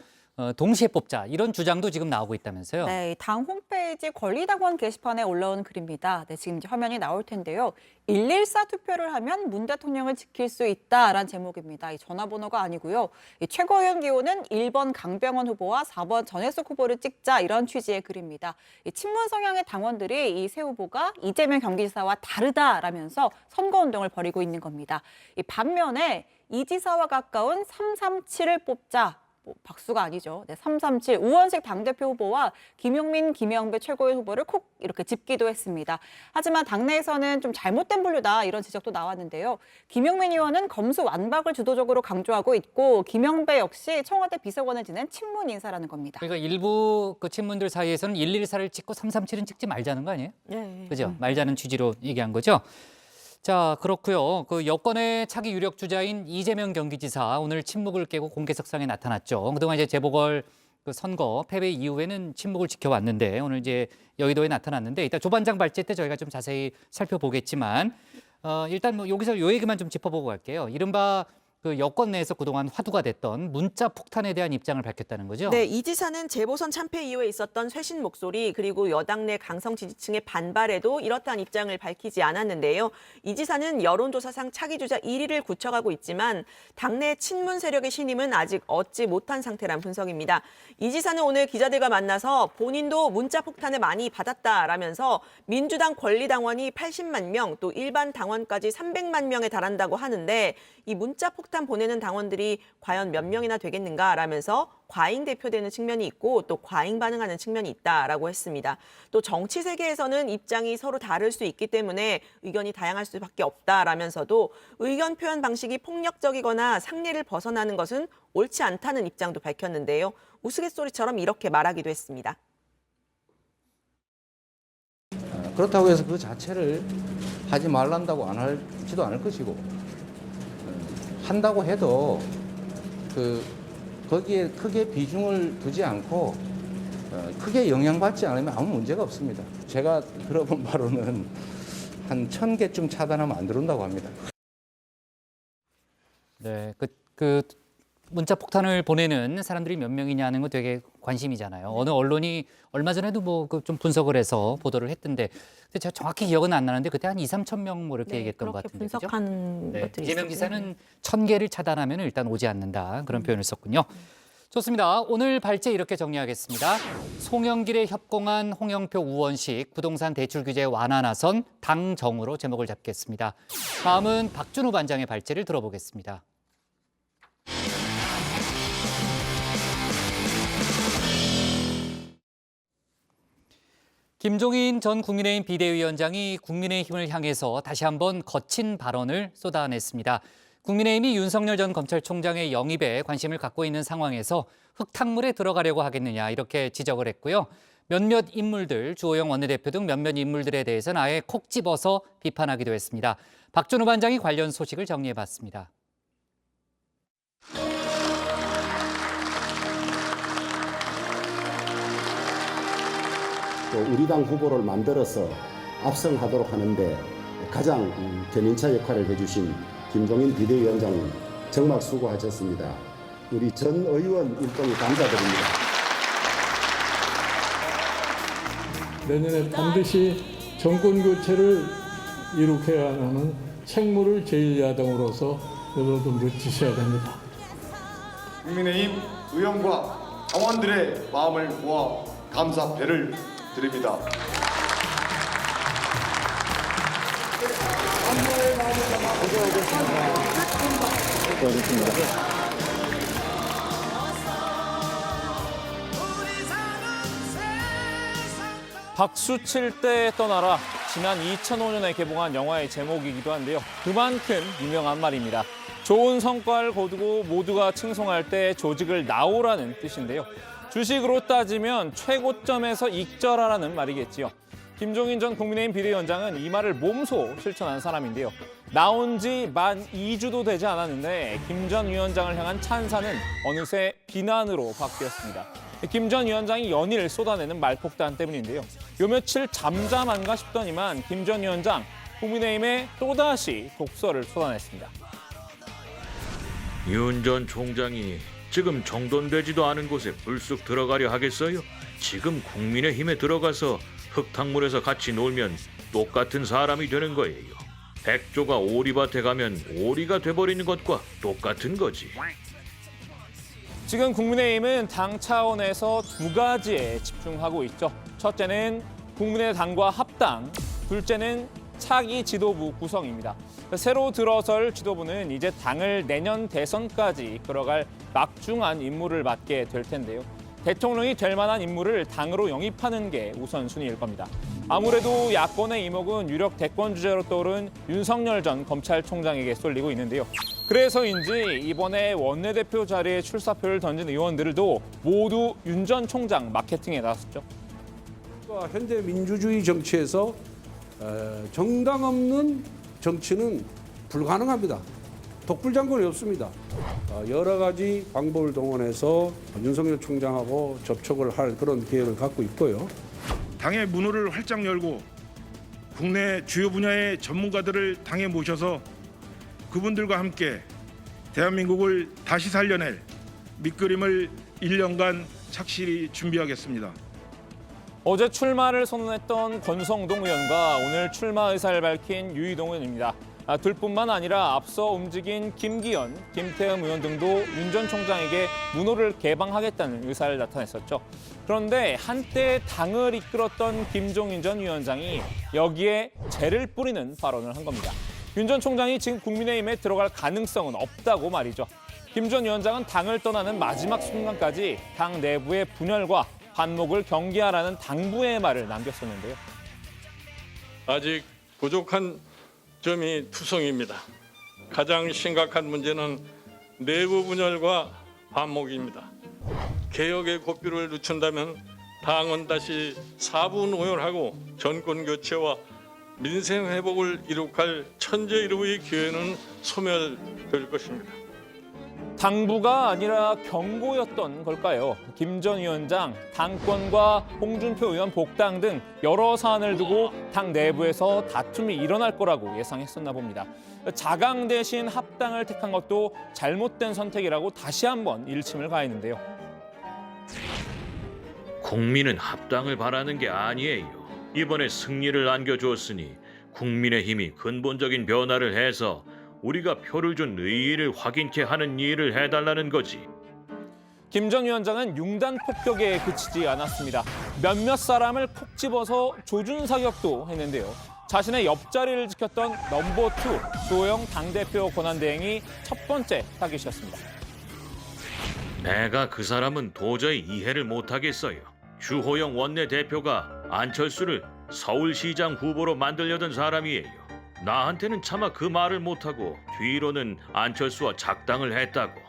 동시에 뽑자 이런 주장도 지금 나오고 있다면서요. 네, 당 홈페이지 권리당원 게시판에 올라온 글입니다. 네, 지금 이제 화면이 나올 텐데요. 114 투표를 하면 문 대통령을 지킬 수 있다라는 제목입니다. 이 전화번호가 아니고요. 이 최고위원 기호는 1번 강병원 후보와 4번 전혜숙 후보를 찍자 이런 취지의 글입니다. 이 친문 성향의 당원들이 이 세 후보가 이재명 경기지사와 다르다라면서 선거운동을 벌이고 있는 겁니다. 이 반면에 이 지사와 가까운 337을 뽑자. 박수가 아니죠. 네, 337 우원식 당대표 후보와 김용민, 김영배 최고위원 후보를 콕 이렇게 짚기도 했습니다. 하지만 당내에서는 좀 잘못된 분류다 이런 지적도 나왔는데요. 김용민 의원은 검수 완박을 주도적으로 강조하고 있고 김영배 역시 청와대 비서관을 지낸 친문 인사라는 겁니다. 그러니까 일부 그 친문들 사이에서는 114를 찍고 337은 찍지 말자는 거 아니에요? 네. 그죠? 말자는 취지로 얘기한 거죠. 자, 그렇고요. 그 여권의 차기 유력 주자인 이재명 경기지사 오늘 침묵을 깨고 공개석상에 나타났죠. 그동안 이제 재보궐 그 선거 패배 이후에는 침묵을 지켜왔는데 오늘 이제 여의도에 나타났는데 이따 조반장 발제 때 저희가 좀 자세히 살펴보겠지만 일단 뭐 여기서 요 얘기만 좀 짚어보고 갈게요. 이른바 그 여권 내에서 그동안 화두가 됐던 문자 폭탄에 대한 입장을 밝혔다는 거죠? 네, 이 지사는 재보선 참패 이후에 있었던 쇄신 목소리 그리고 여당 내 강성 지지층의 반발에도 이렇다는 입장을 밝히지 않았는데요. 이 지사는 여론조사상 차기 주자 1위를 굳혀가고 있지만 당내 친문 세력의 신임은 아직 얻지 못한 상태란 분석입니다. 이 지사는 오늘 기자들과 만나서 본인도 문자 폭탄을 많이 받았다라면서 민주당 권리당원이 80만 명, 또 일반 당원까지 300만 명에 달한다고 하는데 이 문자 폭탄 보내는 당원들이 과연 몇 명이나 되겠는가라면서 과잉 대표되는 측면이 있고 또 과잉 반응하는 측면이 있다라고 했습니다. 또 정치 세계에서는 입장이 서로 다를 수 있기 때문에 의견이 다양할 수밖에 없다라면서도 의견 표현 방식이 폭력적이거나 상례를 벗어나는 것은 옳지 않다는 입장도 밝혔는데요. 우스갯소리처럼 이렇게 말하기도 했습니다. 그렇다고 해서 그 자체를 하지 말란다고 안 할지도 않을 것이고 한다고 해도 거기에 크게 비중을 두지 않고 크게 영향받지 않으면 아무 문제가 없습니다. 제가 들어본 바로는 한 1000개쯤 차단하면 안 들어온다고 합니다. 네, 그 문자 폭탄을 보내는 사람들이 몇 명이냐는 거 되게 관심이잖아요. 어느 언론이 얼마 전에도 뭐 좀 분석을 해서 보도를 했던데, 근데 제가 정확히 기억은 안 나는데 그때 한 2~3천 명 뭐 이렇게 얘기했던 것 같은데. 분석한 것들이 이재명 있었고요. 지사는 1,000개를 차단하면 일단 오지 않는다, 그런 표현을 썼군요. 좋습니다. 오늘 발제 이렇게 정리하겠습니다. 송영길에 협공한 홍영표 우원식 부동산 대출 규제 완화 나선 당정으로 제목을 잡겠습니다. 다음은 박준우 반장의 발제를 들어보겠습니다. 김종인 전 국민의힘 비대위원장이 국민의힘을 향해서 다시 한번 거친 발언을 쏟아냈습니다. 국민의힘이 윤석열 전 검찰총장의 영입에 관심을 갖고 있는 상황에서 흙탕물에 들어가려고 하겠느냐, 이렇게 지적을 했고요. 몇몇 인물들, 주호영 원내대표 등 몇몇 인물들에 대해서는 아예 콕 집어서 비판하기도 했습니다. 박준우 반장이 관련 소식을 정리해봤습니다. 또 우리 당 후보를 만들어서 압승하도록 하는데 가장 견인차 역할을 해주신 김종인 비대위원장님 정말 수고하셨습니다. 우리 전 의원 일동이 감사드립니다. 내년에 반드시 정권 교체를 이룩해야 하는 책무를 제1야당으로서 여러분도 멋지셔야 됩니다. 국민의힘 의원과 당원들의 마음을 모아 감사배를 드립니다. 박수 칠 때 떠나라. 지난 2005년에 개봉한 영화의 제목이기도 한데요. 그만큼 유명한 말입니다. 좋은 성과를 거두고 모두가 칭송할 때 조직을 나오라는 뜻인데요. 주식으로 따지면 최고점에서 익절하라는 말이겠지요. 김종인 전 국민의힘 비대위원장은 이 말을 몸소 실천한 사람인데요. 나온 지 만 2주도 되지 않았는데 김 전 위원장을 향한 찬사는 어느새 비난으로 바뀌었습니다. 김 전 위원장이 연일 쏟아내는 말폭탄 때문인데요. 요 며칠 잠잠한가 싶더니만 김 전 위원장, 국민의힘에 또다시 독설을 쏟아냈습니다. 윤 전 총장이 지금 정돈되지도 않은 곳에 불쑥 들어가려 하겠어요? 지금 국민의힘에 들어가서 흙탕물에서 같이 놀면 똑같은 사람이 되는 거예요. 백조가 오리밭에 가면 오리가 돼버리는 것과 똑같은 거지. 지금 국민의힘은 당 차원에서 두 가지에 집중하고 있죠. 첫째는 국민의당과 합당, 둘째는 차기 지도부 구성입니다. 새로 들어설 지도부는 이제 당을 내년 대선까지 이끌어갈 막중한 임무를 맡게 될 텐데요. 대통령이 될 만한 인물을 당으로 영입하는 게 우선순위일 겁니다. 아무래도 야권의 이목은 유력 대권 주자로 떠오른 윤석열 전 검찰총장에게 쏠리고 있는데요. 그래서인지 이번에 원내대표 자리에 출사표를 던진 의원들도 모두 윤 전 총장 마케팅에 나섰죠. 현대 민주주의 정치에서 정당 없는 정치는 불가능합니다. 독불장군이 없습니다. 여러 가지 방법을 동원해서 윤석열 총장하고 접촉을 할 그런 기회를 갖고 있고요. 당의 문호를 활짝 열고 국내 주요 분야의 전문가들을 당에 모셔서 그분들과 함께 대한민국을 다시 살려낼 밑그림을 1년간 착실히 준비하겠습니다. 어제 출마를 선언했던 권성동 의원과 오늘 출마 의사를 밝힌 유이동 의원입니다. 둘뿐만 아니라 앞서 움직인 김기현, 김태흠 의원 등도 윤 전 총장에게 문호를 개방하겠다는 의사를 나타냈었죠. 그런데 한때 당을 이끌었던 김종인 전 위원장이 여기에 재를 뿌리는 발언을 한 겁니다. 윤 전 총장이 지금 국민의힘에 들어갈 가능성은 없다고 말이죠. 김 전 위원장은 당을 떠나는 마지막 순간까지 당 내부의 분열과 반목을 경계하라는 당부의 말을 남겼었는데요. 아직 부족한 점이 투성입니다. 가장 심각한 문제는 내부 분열과 반목입니다. 개혁의 고삐를 늦춘다면 당은 다시 사분오열하고 정권 교체와 민생 회복을 이룩할 천재일우의 기회는 소멸될 것입니다. 당부가 아니라 경고였던 걸까요? 김 전 위원장, 당권과 홍준표 의원 복당 등 여러 사안을 두고 당 내부에서 다툼이 일어날 거라고 예상했었나 봅니다. 자강 대신 합당을 택한 것도 잘못된 선택이라고 다시 한번 일침을 가했는데요. 국민은 합당을 바라는 게 아니에요. 이번에 승리를 안겨주었으니 국민의힘이 근본적인 변화를 해서 우리가 표를 준 의의를 확인케 하는 일을 해달라는 거지. 김 전 위원장은 융단 폭격에 그치지 않았습니다. 몇몇 사람을 콕 집어서 조준 사격도 했는데요. 자신의 옆자리를 지켰던 넘버 2 주호영 당대표 권한대행이 첫 번째 타깃이었습니다. 내가 그 사람은 도저히 이해를 못하겠어요. 주호영 원내대표가 안철수를 서울시장 후보로 만들려던 사람이에요. 나한테는 차마 그 말을 못하고 뒤로는 안철수와 작당을 했다고.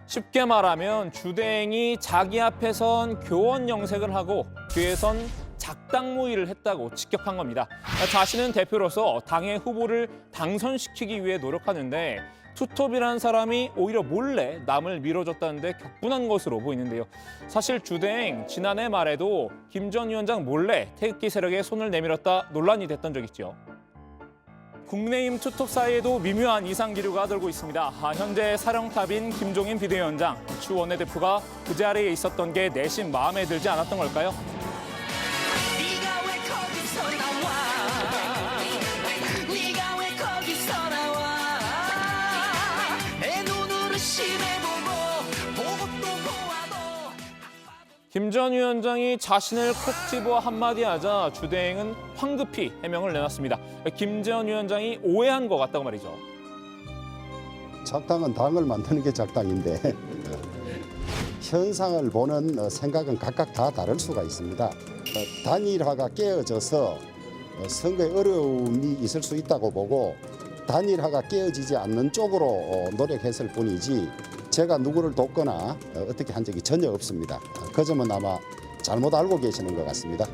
쉽게 말하면 주대행이 자기 앞에선 교원 영색을 하고 뒤에선 작당 모의를 했다고 직격한 겁니다. 자신은 대표로서 당의 후보를 당선시키기 위해 노력하는데 투톱이라는 사람이 오히려 몰래 남을 밀어줬다는 데 격분한 것으로 보이는데요. 사실 주대행 지난해 말에도 김 전 위원장 몰래 태극기 세력에 손을 내밀었다 논란이 됐던 적 있죠. 국민의힘 투톱 사이에도 미묘한 이상 기류가 돌고 있습니다. 현재 사령탑인 김종인 비대위원장, 추 원내대표가 그 자리에 있었던 게 내심 마음에 들지 않았던 걸까요? 김 전 위원장이 자신을 콕 집어 한마디 하자 주대행은 황급히 해명을 내놨습니다. 김 전 위원장이 오해한 것 같다고 말이죠. 작당은 당을 만드는 게 작당인데 현상을 보는 생각은 각각 다 다를 수가 있습니다. 단일화가 깨어져서 선거에 어려움이 있을 수 있다고 보고 단일화가 깨어지지 않는 쪽으로 노력했을 뿐이지 제가 누구를 돕거나 어떻게 한 적이 전혀 없습니다. 그 점은 아마 잘못 알고 계시는 것 같습니다.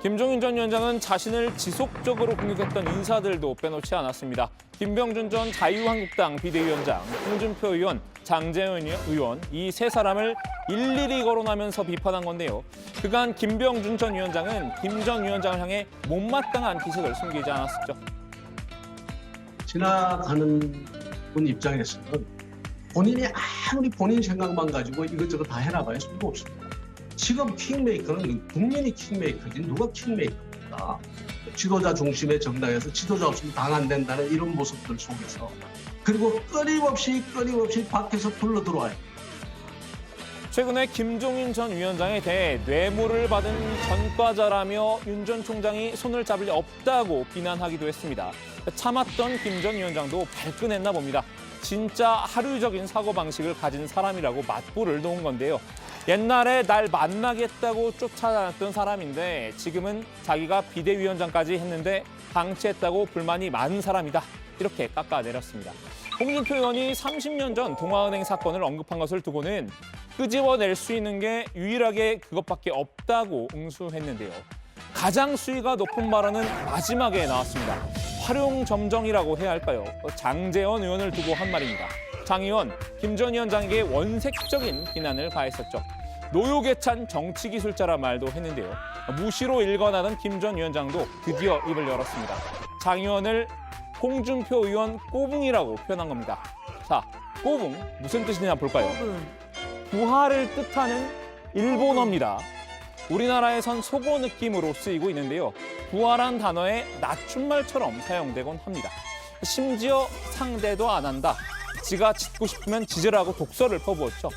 김종인 전 위원장은 자신을 지속적으로 공격했던 인사들도 빼놓지 않았습니다. 김병준 전 자유한국당 비대위원장, 홍준표 의원, 장재현 의원 이 세 사람을 일일이 거론하면서 비판한 건데요. 그간 김병준 전 위원장은 김 전 위원장을 향해 못마땅한 기색을 숨기지 않았었죠. 지나가는 분 입장에서는 본인이 아무리 본인 생각만 가지고 이것저것 다 해나가야 수가 없습니다. 지금 킹메이커는 국민이 킹메이커지 누가 킹메이커입니까? 지도자 중심의 정당에서 지도자 없으면 당 안 된다는 이런 모습들 속에서 그리고 끊임없이 밖에서 불러 들어와요. 최근에 김종인 전 위원장에 대해 뇌물을 받은 전과자라며 윤 전 총장이 손을 잡을 리 없다고 비난하기도 했습니다. 참았던 김 전 위원장도 발끈했나 봅니다. 진짜 하류적인 사고방식을 가진 사람이라고 맞불을 놓은 건데요. 옛날에 날 만나겠다고 쫓아다녔던 사람인데 지금은 자기가 비대위원장까지 했는데 방치했다고 불만이 많은 사람이다. 이렇게 깎아내렸습니다. 홍준표 의원이 30년 전 동아은행 사건을 언급한 것을 두고는 끄집어낼 수 있는 게 유일하게 그것밖에 없다고 응수했는데요. 가장 수위가 높은 발언은 마지막에 나왔습니다. 활용점정이라고 해야 할까요? 장재원 의원을 두고 한 말입니다. 장 의원, 김 전 위원장에게 원색적인 비난을 가했었죠. 노욕에 찬 정치기술자란 말도 했는데요. 무시로 일관하던 김 전 위원장도 드디어 입을 열었습니다. 장 의원을 홍준표 의원 꼬붕이라고 표현한 겁니다. 자, 꼬붕 무슨 뜻이냐 볼까요? 부하를 뜻하는 일본어입니다. 우리나라에선 속어 느낌으로 쓰이고 있는데요. 부하란 단어에 낮춤말처럼 사용되곤 합니다. 심지어 상대도 안 한다. 지가 짖고 싶으면 짖으라고 독서를 퍼부었죠.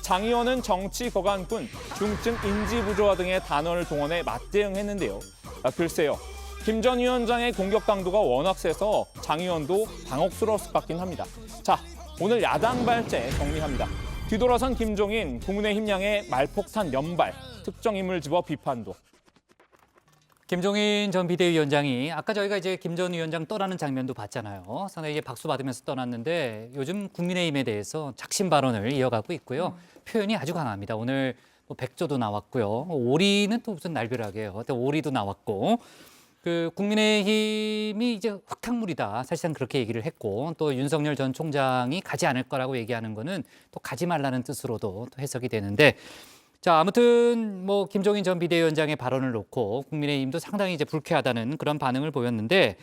장 의원은 정치 거간꾼, 중증 인지 부조화 등의 단어를 동원해 맞대응했는데요. 글쎄요. 김 전 위원장의 공격 강도가 워낙 세서 장 의원도 당혹스러울 수밖에 합니다. 자, 오늘 야당 발제 정리합니다. 뒤돌아선 김종인, 국민의힘 향해 말폭탄 연발, 특정 인물 집어 비판도. 김종인 전 비대위원장이 아까 저희가 이제 김 전 위원장 떠나는 장면도 봤잖아요. 상당히 이제 박수 받으면서 떠났는데 요즘 국민의힘에 대해서 작심 발언을 이어가고 있고요. 표현이 아주 강합니다. 오늘 뭐 백조도 나왔고요. 오리는 또 무슨 날벼락이에요. 오리도 나왔고. 그 국민의힘이 이제 흙탕물이다. 사실상 그렇게 얘기를 했고 또 윤석열 전 총장이 가지 않을 거라고 얘기하는 거는 또 가지 말라는 뜻으로도 또 해석이 되는데 자, 아무튼 뭐 김종인 전 비대위원장의 발언을 놓고 국민의힘도 상당히 이제 불쾌하다는 그런 반응을 보였는데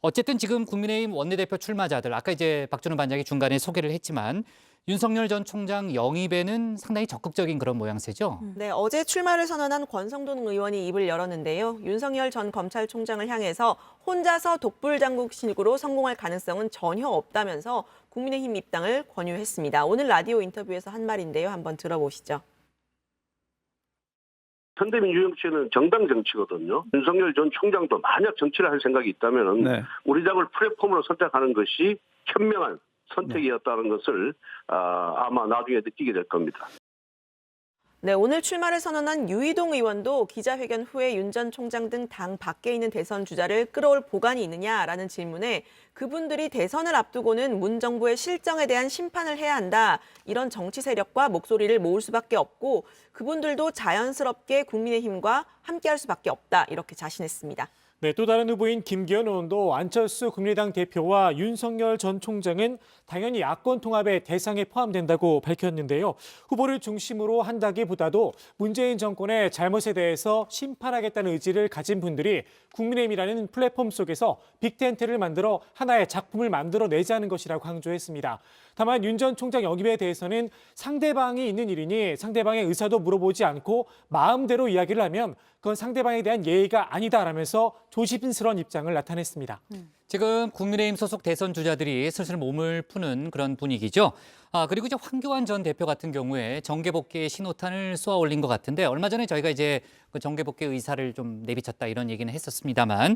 어쨌든 지금 국민의힘 원내대표 출마자들 아까 이제 박준우 반장이 중간에 소개를 했지만 윤석열 전 총장 영입에는 상당히 적극적인 그런 모양새죠. 네, 어제 출마를 선언한 권성동 의원이 입을 열었는데요. 윤석열 전 검찰총장을 향해서 혼자서 독불장군식으로 성공할 가능성은 전혀 없다면서 국민의힘 입당을 권유했습니다. 오늘 라디오 인터뷰에서 한 말인데요. 한번 들어보시죠. 현대민주정치는 정당 정치거든요. 윤석열 전 총장도 만약 정치를 할 생각이 있다면 우리 당을 플랫폼으로 선택하는 것이 현명한 선택이었다는 것을 아마 나중에 느끼게 될 겁니다. 네, 오늘 출마를 선언한 유이동 의원도 기자회견 후에 윤 전 총장 등 당 밖에 있는 대선 주자를 끌어올 보관이 있느냐라는 질문에 그분들이 대선을 앞두고는 문 정부의 실정에 대한 심판을 해야 한다. 이런 정치 세력과 목소리를 모을 수밖에 없고 그분들도 자연스럽게 국민의힘과 함께할 수밖에 없다. 이렇게 자신했습니다. 네, 또 다른 후보인 김기현 의원도 안철수 국민의당 대표와 윤석열 전 총장은 당연히 야권 통합의 대상에 포함된다고 밝혔는데요. 후보를 중심으로 한다기보다도 문재인 정권의 잘못에 대해서 심판하겠다는 의지를 가진 분들이 국민의힘이라는 플랫폼 속에서 빅텐트를 만들어 하나의 작품을 만들어내자는 것이라고 강조했습니다. 다만 윤 전 총장 영입에 대해서는 상대방이 있는 일이니 상대방의 의사도 물어보지 않고 마음대로 이야기를 하면 그건 상대방에 대한 예의가 아니다라면서 조심스러운 입장을 나타냈습니다. 지금 국민의힘 소속 대선 주자들이 슬슬 몸을 푸는 그런 분위기죠. 그리고 이제 황교안 전 대표 같은 경우에 정계 복귀의 신호탄을 쏘아 올린 것 같은데 얼마 전에 저희가 이제 그 정계 복귀 의사를 좀 내비쳤다 이런 얘기는 했었습니다만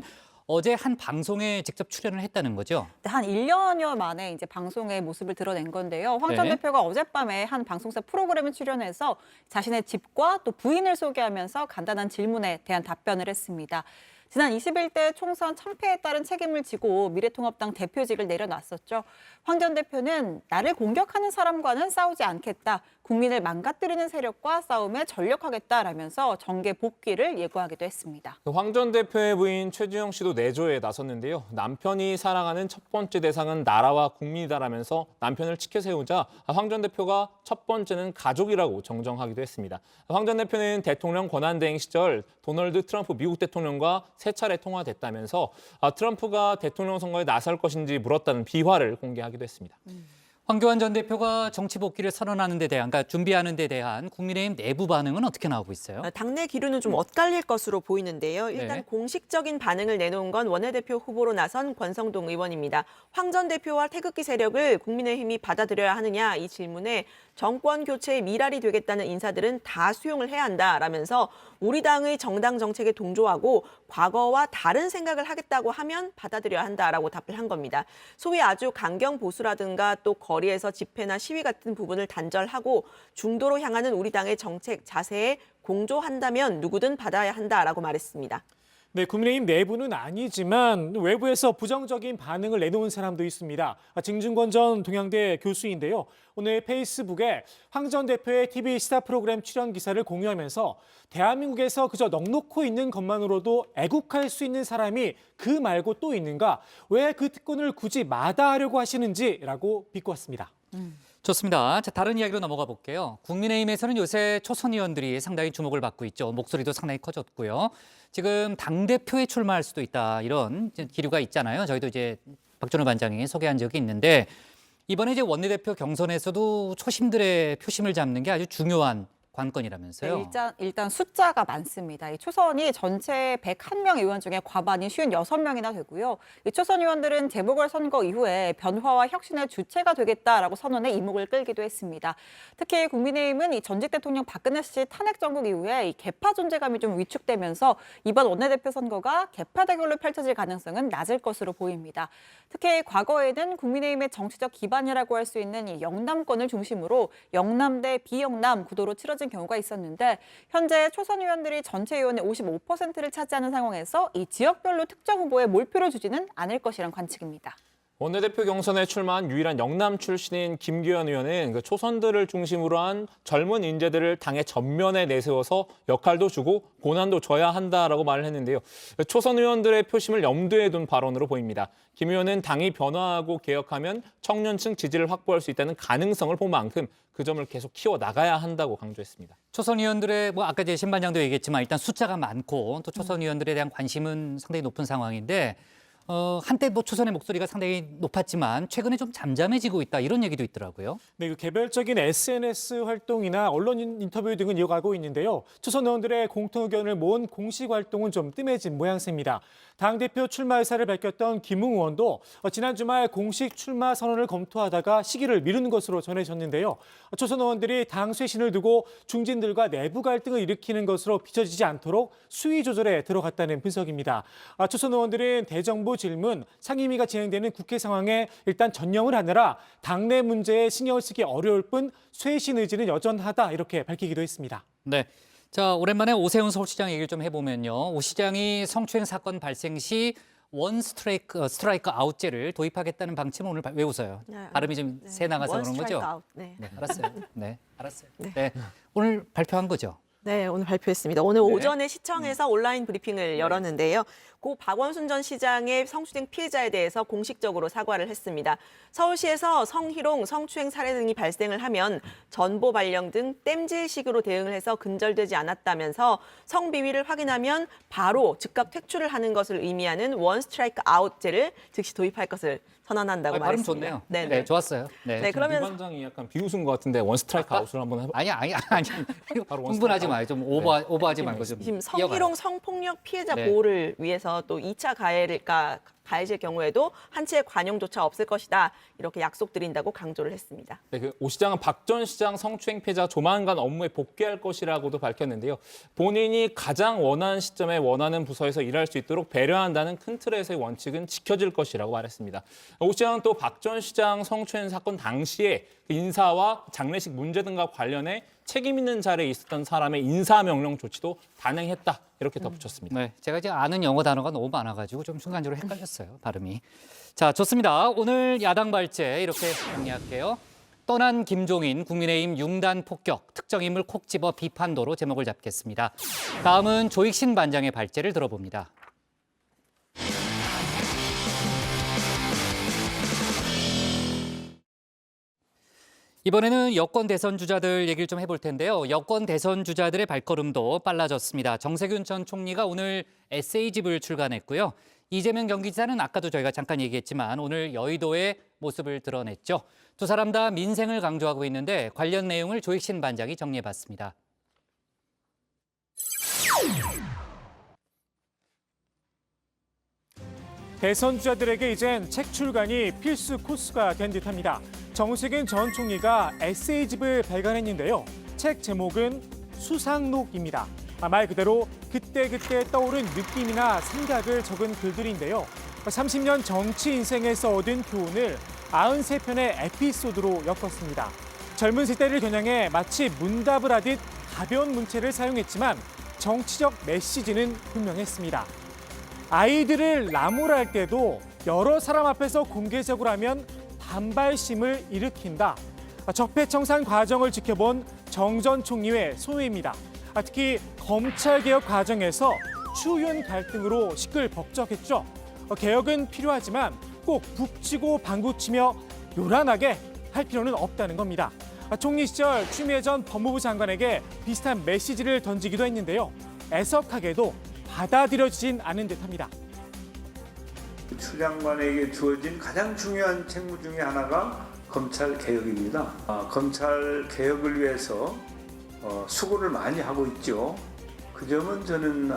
어제 한 방송에 직접 출연을 했다는 거죠. 한 1년여 만에 이제 방송의 모습을 드러낸 건데요. 황 전 대표가 어젯밤에 한 방송사 프로그램에 출연해서 자신의 집과 또 부인을 소개하면서 간단한 질문에 대한 답변을 했습니다. 지난 21대 총선 참패에 따른 책임을 지고 미래통합당 대표직을 내려놨었죠. 황 전 대표는 나를 공격하는 사람과는 싸우지 않겠다. 국민을 망가뜨리는 세력과 싸움에 전력하겠다라면서 정계 복귀를 예고하기도 했습니다. 황 전 대표의 부인 최주영 씨도 내조에 나섰는데요. 남편이 사랑하는 첫 번째 대상은 나라와 국민이다라면서 남편을 치켜세우자 황 전 대표가 첫 번째는 가족이라고 정정하기도 했습니다. 황 전 대표는 대통령 권한대행 시절 도널드 트럼프 미국 대통령과 3차례 통화됐다면서 트럼프가 대통령 선거에 나설 것인지 물었다는 비화를 공개하기도 했습니다. 황교안 전 대표가 정치 복귀를 선언하는 데 대한, 그러니까 준비하는 데 대한 국민의힘 내부 반응은 어떻게 나오고 있어요? 당내 기류는 좀 엇갈릴 것으로 보이는데요. 일단 공식적인 반응을 내놓은 건 원내대표 후보로 나선 권성동 의원입니다. 황 전 대표와 태극기 세력을 국민의힘이 받아들여야 하느냐 이 질문에 정권 교체의 미랄이 되겠다는 인사들은 다 수용을 해야 한다라면서 우리 당의 정당 정책에 동조하고 과거와 다른 생각을 하겠다고 하면 받아들여야 한다라고 답을 한 겁니다. 소위 아주 강경 보수라든가 또 거리에서 집회나 시위 같은 부분을 단절하고 중도로 향하는 우리 당의 정책 자세에 공조한다면 누구든 받아야 한다라고 말했습니다. 네, 국민의힘 내부는 아니지만 외부에서 부정적인 반응을 내놓은 사람도 있습니다. 징준권 전 동양대 교수인데요. 오늘 페이스북에 황 전 대표의 TV 시사 프로그램 출연 기사를 공유하면서 대한민국에서 그저 넋놓고 있는 것만으로도 애국할 수 있는 사람이 그 말고 또 있는가? 왜 그 특권을 굳이 마다하려고 하시는지라고 비꼬았습니다. 좋습니다. 자, 다른 이야기로 넘어가 볼게요. 국민의힘에서는 요새 초선 의원들이 상당히 주목을 받고 있죠. 목소리도 상당히 커졌고요. 지금 당대표에 출마할 수도 있다 이런 기류가 있잖아요. 저희도 이제 박준호 반장이 소개한 적이 있는데 이번에 이제 원내대표 경선에서도 초심들의 표심을 잡는 게 아주 중요한 관건이라면서요. 네, 일단 숫자가 많습니다. 이 초선이 전체 101명 의원 중에 과반이 56명이나 되고요. 이 초선 의원들은 재보궐선거 이후에 변화와 혁신의 주체가 되겠다라고 선언해 이목을 끌기도 했습니다. 특히 국민의힘은 이 전직 대통령 박근혜 씨 탄핵 정국 이후에 이 개파 존재감이 좀 위축되면서 이번 원내대표 선거가 개파 대결로 펼쳐질 가능성은 낮을 것으로 보입니다. 특히 과거에는 국민의힘의 정치적 기반이라고 할 수 있는 이 영남권을 중심으로 영남 대 비영남 구도로 치러진 경우가 있었는데 현재 초선 의원들이 전체 의원의 55%를 차지하는 상황에서 이 지역별로 특정 후보에 몰표를 주지는 않을 것이란 관측입니다. 원내대표 경선에 출마한 유일한 영남 출신인 김기현 의원은 그 초선들을 중심으로 한 젊은 인재들을 당의 전면에 내세워서 역할도 주고 고난도 져야 한다라고 말을 했는데요. 초선 의원들의 표심을 염두에 둔 발언으로 보입니다. 김 의원은 당이 변화하고 개혁하면 청년층 지지를 확보할 수 있다는 가능성을 본 만큼 그 점을 계속 키워나가야 한다고 강조했습니다. 초선 의원들의 아까 제 신반장도 얘기했지만 일단 숫자가 많고 또 초선 의원들에 대한 관심은 상당히 높은 상황인데 한때 뭐 초선의 목소리가 상당히 높았지만 최근에 좀 잠잠해지고 있다 이런 얘기도 있더라고요. 네, 그 개별적인 SNS 활동이나 언론 인터뷰 등은 이어가고 있는데요. 초선 의원들의 공통 의견을 모은 공식 활동은 좀 뜸해진 모양새입니다. 당대표 출마 의사를 밝혔던 김웅 의원도 지난 주말 공식 출마 선언을 검토하다가 시기를 미루는 것으로 전해졌는데요. 초선 의원들이 당 쇄신을 두고 중진들과 내부 갈등을 일으키는 것으로 비춰지지 않도록 수위 조절에 들어갔다는 분석입니다. 초선 의원들은 대정부 질문, 상임위가 진행되는 국회 상황에 일단 전념을 하느라 당내 문제에 신경을 쓰기 어려울 뿐 쇄신 의지는 여전하다 이렇게 밝히기도 했습니다. 네. 자, 오랜만에 오세훈 서울시장 얘기를 좀 해보면요. 오 시장이 성추행 사건 발생 시 원 스트라이크 아웃제를 도입하겠다는 방침을 오늘 왜 웃어요? 네. 발음이 좀 새 나가서 그런 거죠? 아웃. 네. 네, 알았어요. 네, 알았어요. 네. 네, 오늘 발표한 거죠? 네, 오늘 발표했습니다. 오늘 오전에 시청에서 온라인 브리핑을 열었는데요. 고 박원순 전 시장의 성추행 피해자에 대해서 공식적으로 사과를 했습니다. 서울시에서 성희롱, 성추행 사례 등이 발생을 하면 전보 발령 등 땜질식으로 대응을 해서 근절되지 않았다면서 성비위를 확인하면 바로 즉각 퇴출을 하는 것을 의미하는 원 스트라이크 아웃제를 즉시 도입할 것을 선언한다고 발음 말했습니다. 좋네요. 네, 네, 좋았어요. 네. 네, 그러면 위반장이 약간 비웃은 것 같은데 원 스트라이크 아웃을 한번 해봐. 아니. 바로 원 흥분하지 스트라이크 마요. 좀 오버하지 말고 좀 지금 이어가요. 성희롱, 성폭력 피해자 네. 보호를 위해서 또 2차 가해질 경우에도 한치의 관용조차 없을 것이다. 이렇게 약속드린다고 강조를 했습니다. 네, 그 오 시장은 박 전 시장 성추행 피해자 조만간 업무에 복귀할 것이라고도 밝혔는데요. 본인이 가장 원하는 시점에 원하는 부서에서 일할 수 있도록 배려한다는 큰 틀에서의 원칙은 지켜질 것이라고 말했습니다. 오 시장은 또 박 전 시장 성추행 사건 당시에 인사와 장례식 문제 등과 관련해 책임 있는 자리에 있었던 사람의 인사명령 조치도 단행했다. 이렇게 덧붙였습니다. 네, 제가 이제 아는 영어 단어가 너무 많아가지고 좀 순간적으로 헷갈렸어요, 발음이. 자, 좋습니다. 오늘 야당 발제 이렇게 정리할게요. 떠난 김종인, 국민의힘 융단 폭격, 특정 인물 콕 집어 비판도로 제목을 잡겠습니다. 다음은 조익신 반장의 발제를 들어봅니다. 이번에는 여권 대선 주자들 얘기를 좀 해볼 텐데요. 여권 대선 주자들의 발걸음도 빨라졌습니다. 정세균 전 총리가 오늘 에세이집을 출간했고요. 이재명 경기지사는 아까도 저희가 잠깐 얘기했지만 오늘 여의도의 모습을 드러냈죠. 두 사람 다 민생을 강조하고 있는데 관련 내용을 조익신 반장이 정리해봤습니다. 대선 주자들에게 이젠 책 출간이 필수 코스가 된 듯합니다. 정세균 전 총리가 에세이집을 발간했는데요. 책 제목은 수상록입니다. 말 그대로 그때그때 떠오른 느낌이나 생각을 적은 글들인데요. 30년 정치 인생에서 얻은 교훈을 93편의 에피소드로 엮었습니다. 젊은 세대를 겨냥해 마치 문답을 하듯 가벼운 문체를 사용했지만 정치적 메시지는 분명했습니다. 아이들을 나무랄 때도 여러 사람 앞에서 공개적으로 하면 반발심을 일으킨다. 적폐청산 과정을 지켜본 정 전 총리의 소회입니다. 특히 검찰개혁 과정에서 추윤 갈등으로 시끌벅적했죠. 개혁은 필요하지만 꼭 북치고 방구치며 요란하게 할 필요는 없다는 겁니다. 총리 시절 추미애 전 법무부 장관에게 비슷한 메시지를 던지기도 했는데요. 애석하게도 받아들여지진 않은 듯합니다. 추 장관에게 주어진 가장 중요한 책무 중에 하나가 검찰 개혁입니다. 검찰 개혁을 위해서 수고를 많이 하고 있죠. 그 점은 저는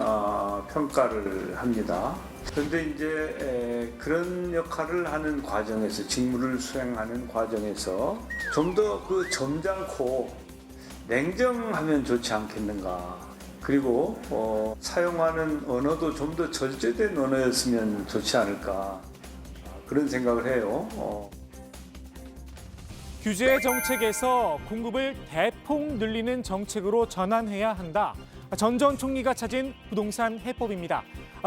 평가를 합니다. 그런데 이제 그런 역할을 하는 과정에서 직무를 수행하는 과정에서 좀 더 그 점잖고 냉정하면 좋지 않겠는가. 그리고 사용하는 언어도 좀 더 절제된 언어였으면 좋지 않을까 그런 생각을 해요. 규제 정책에서 공급을 대폭 늘리는 정책으로 전환해야 한다. 전 총리가 찾은 부동산 해법입니다.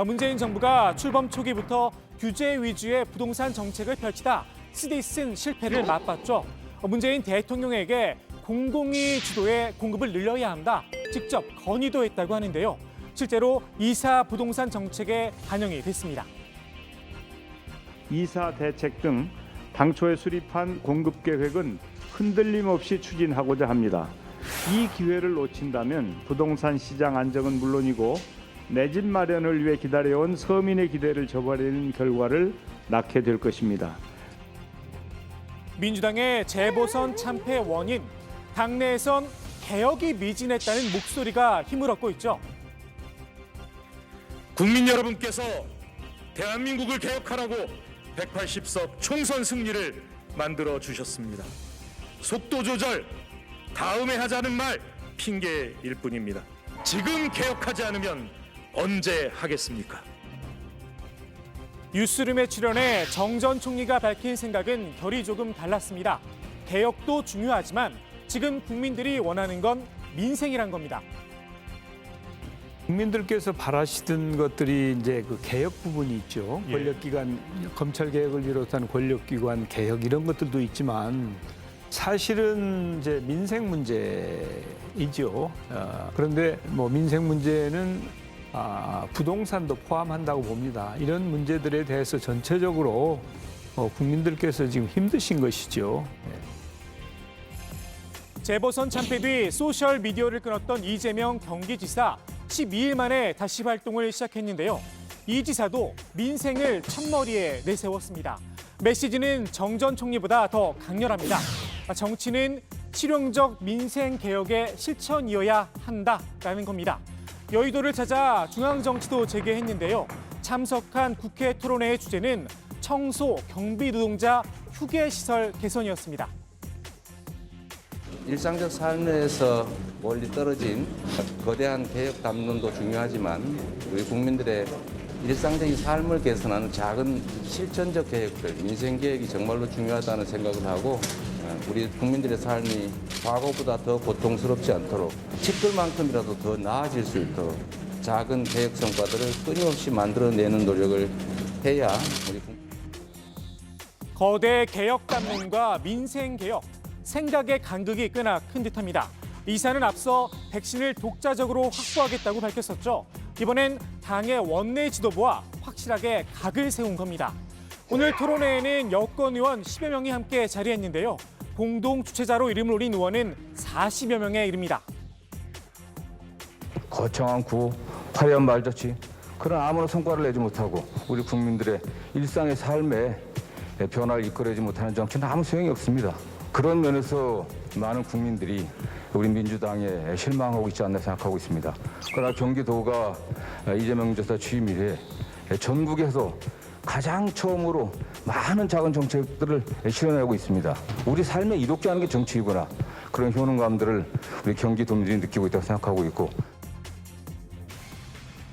문재인 정부가 출범 초기부터 규제 위주의 부동산 정책을 펼치다 쓰디쓴 실패를 맛봤죠. 문재인 대통령에게 공공이 주도의 공급을 늘려야 한다. 직접 건의도 했다고 하는데요. 실제로 이사 부동산 정책에 반영이 됐습니다. 이사 대책 등 당초에 수립한 공급 계획은 흔들림 없이 추진하고자 합니다. 이 기회를 놓친다면 부동산 시장 안정은 물론이고 내 집 마련을 위해 기다려온 서민의 기대를 저버리는 결과를 낳게 될 것입니다. 민주당의 재보선 참패 원인, 당내에선 개혁이 미진했다는 목소리가 힘을 얻고 있죠. 국민 여러분께서 대한민국을 개혁하라고 180석 총선 승리를 만들어 주셨습니다. 속도 조절, 다음에 하자는 말 핑계일 뿐입니다. 지금 개혁하지 않으면 언제 하겠습니까? 뉴스룸에 출연해 정 전 총리가 밝힌 생각은 결이 조금 달랐습니다. 개혁도 중요하지만 지금 국민들이 원하는 건 민생이란 겁니다. 국민들께서 바라시던 것들이 이제 그 개혁 부분이 있죠. 권력기관, 검찰 개혁을 비롯한 권력기관 개혁 이런 것들도 있지만 사실은 이제 민생 문제이죠. 그런데 뭐 민생 문제는 부동산도 포함한다고 봅니다. 이런 문제들에 대해서 전체적으로 국민들께서 지금 힘드신 것이죠. 재보선 참패 뒤 소셜 미디어를 끊었던 이재명 경기지사 12일 만에 다시 활동을 시작했는데요. 이 지사도 민생을 첫머리에 내세웠습니다. 메시지는 정 전 총리보다 더 강렬합니다. 정치는 실용적 민생 개혁의 실천이어야 한다라는 겁니다. 여의도를 찾아 중앙정치도 재개했는데요. 참석한 국회 토론회의 주제는 청소, 경비 노동자 휴게시설 개선이었습니다. 일상적 삶에서 멀리 떨어진 거대한 개혁 담론도 중요하지만 우리 국민들의 일상적인 삶을 개선하는 작은 실천적 개혁들, 민생 개혁이 정말로 중요하다는 생각을 하고 우리 국민들의 삶이 과거보다 더 고통스럽지 않도록 치끌만큼이라도 더 나아질 수 있도록 작은 개혁 성과들을 끊임없이 만들어내는 노력을 해야 우리 거대 개혁 담론과 민생 개혁, 생각의 간극이 꽤나 큰 듯합니다. 이사는 앞서 백신을 독자적으로 확보하겠다고 밝혔었죠. 이번엔 당의 원내 지도부와 확실하게 각을 세운 겁니다. 오늘 토론회에는 여권 의원 10여 명이 함께 자리했는데요. 공동 주최자로 이름을 올린 의원은 40여 명에 이릅니다. 거창한 구호, 화려한 말조치, 그런 아무런 성과를 내지 못하고 우리 국민들의 일상의 삶에 변화를 이끌어내지 못하는 정치는 아무 소용이 없습니다. 그런 면에서 많은 국민들이 우리 민주당에 실망하고 있지 않나 생각하고 있습니다. 그러나 경기도가 이재명 지사 취임 이래 전국에서 가장 처음으로 많은 작은 정책들을 실현하고 있습니다. 우리 삶에 이롭게 하는 게 정치이구나. 그런 효능감들을 우리 경기도민들이 느끼고 있다고 생각하고 있고.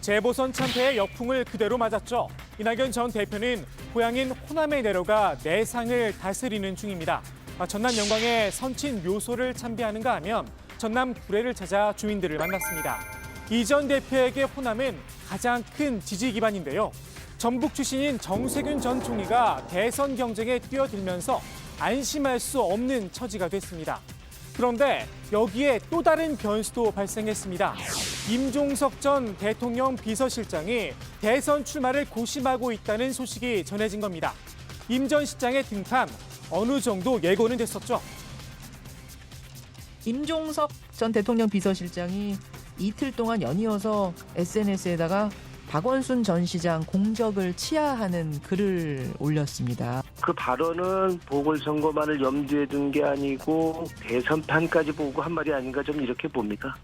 재보선 참패의 역풍을 그대로 맞았죠. 이낙연 전 대표는 고향인 호남에 내려가 내상을 다스리는 중입니다. 전남 영광의 선친 묘소를 참배하는가 하면 전남 구례를 찾아 주민들을 만났습니다. 이 전 대표에게 호남은 가장 큰 지지 기반인데요. 전북 출신인 정세균 전 총리가 대선 경쟁에 뛰어들면서 안심할 수 없는 처지가 됐습니다. 그런데 여기에 또 다른 변수도 발생했습니다. 임종석 전 대통령 비서실장이 대선 출마를 고심하고 있다는 소식이 전해진 겁니다. 임 전 실장의 등판 어느 정도 예고는 됐었죠. 임종석 전 대통령 비서실장이 이틀 동안 연이어서 SNS에다가 박원순 전 시장 공적을 치하하는 글을 올렸습니다. 그 발언은 보궐선거만을 염두에 둔 게 아니고 대선판까지 보고 한 말이 아닌가 좀 이렇게 봅니다.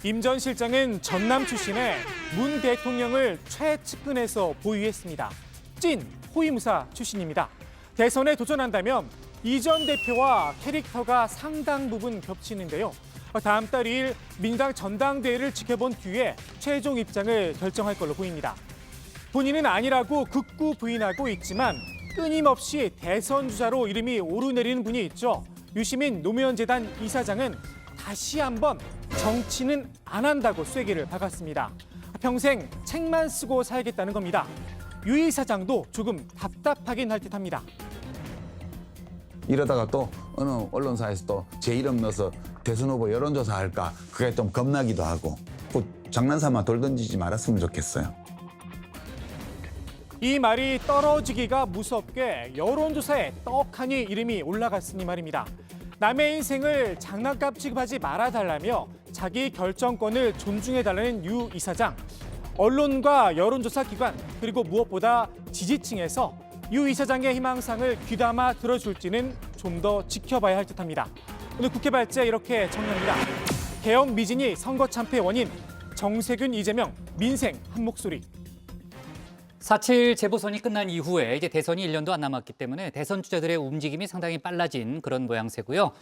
임 전 실장은 전남 출신에 문 대통령을 최측근에서 보유했습니다. 찐 호위무사 출신입니다. 대선에 도전한다면 이 전 대표와 캐릭터가 상당 부분 겹치는데요. 다음 달 2일 민주당 전당대회를 지켜본 뒤에 최종 입장을 결정할 걸로 보입니다. 본인은 아니라고 극구 부인하고 있지만 끊임없이 대선 주자로 이름이 오르내리는 분이 있죠. 유시민 노무현 재단 이사장은 다시 한번 정치는 안 한다고 쐐기를 박았습니다. 평생 책만 쓰고 살겠다는 겁니다. 유 이사장도 조금 답답하긴 할 듯합니다. 이러다가 또 어느 언론사에서 또 제 이름 넣어서 대선 후보 여론조사 할까 그게 좀 겁나기도 하고 또 장난삼아 돌 던지지 말았으면 좋겠어요. 이 말이 떨어지기가 무섭게 여론조사에 떡하니 이름이 올라갔으니 말입니다. 남의 인생을 장난감 취급하지 말아달라며 자기 결정권을 존중해달라는 유 이사장. 언론과 여론조사 기관 그리고 무엇보다 지지층에서 유 이사장의 희망상을 귀담아 들어줄지는 좀 더 지켜봐야 할 듯합니다. 오늘 국회 발제 이렇게 정리합니다. 개혁 미진이 선거 참패 원인. 정세균, 이재명, 민생 한 목소리. 4.7 재보선이 끝난 이후에 이제 대선이 1년도 안 남았기 때문에 대선 주자들의 움직임이 상당히 빨라진 그런 모양새고요.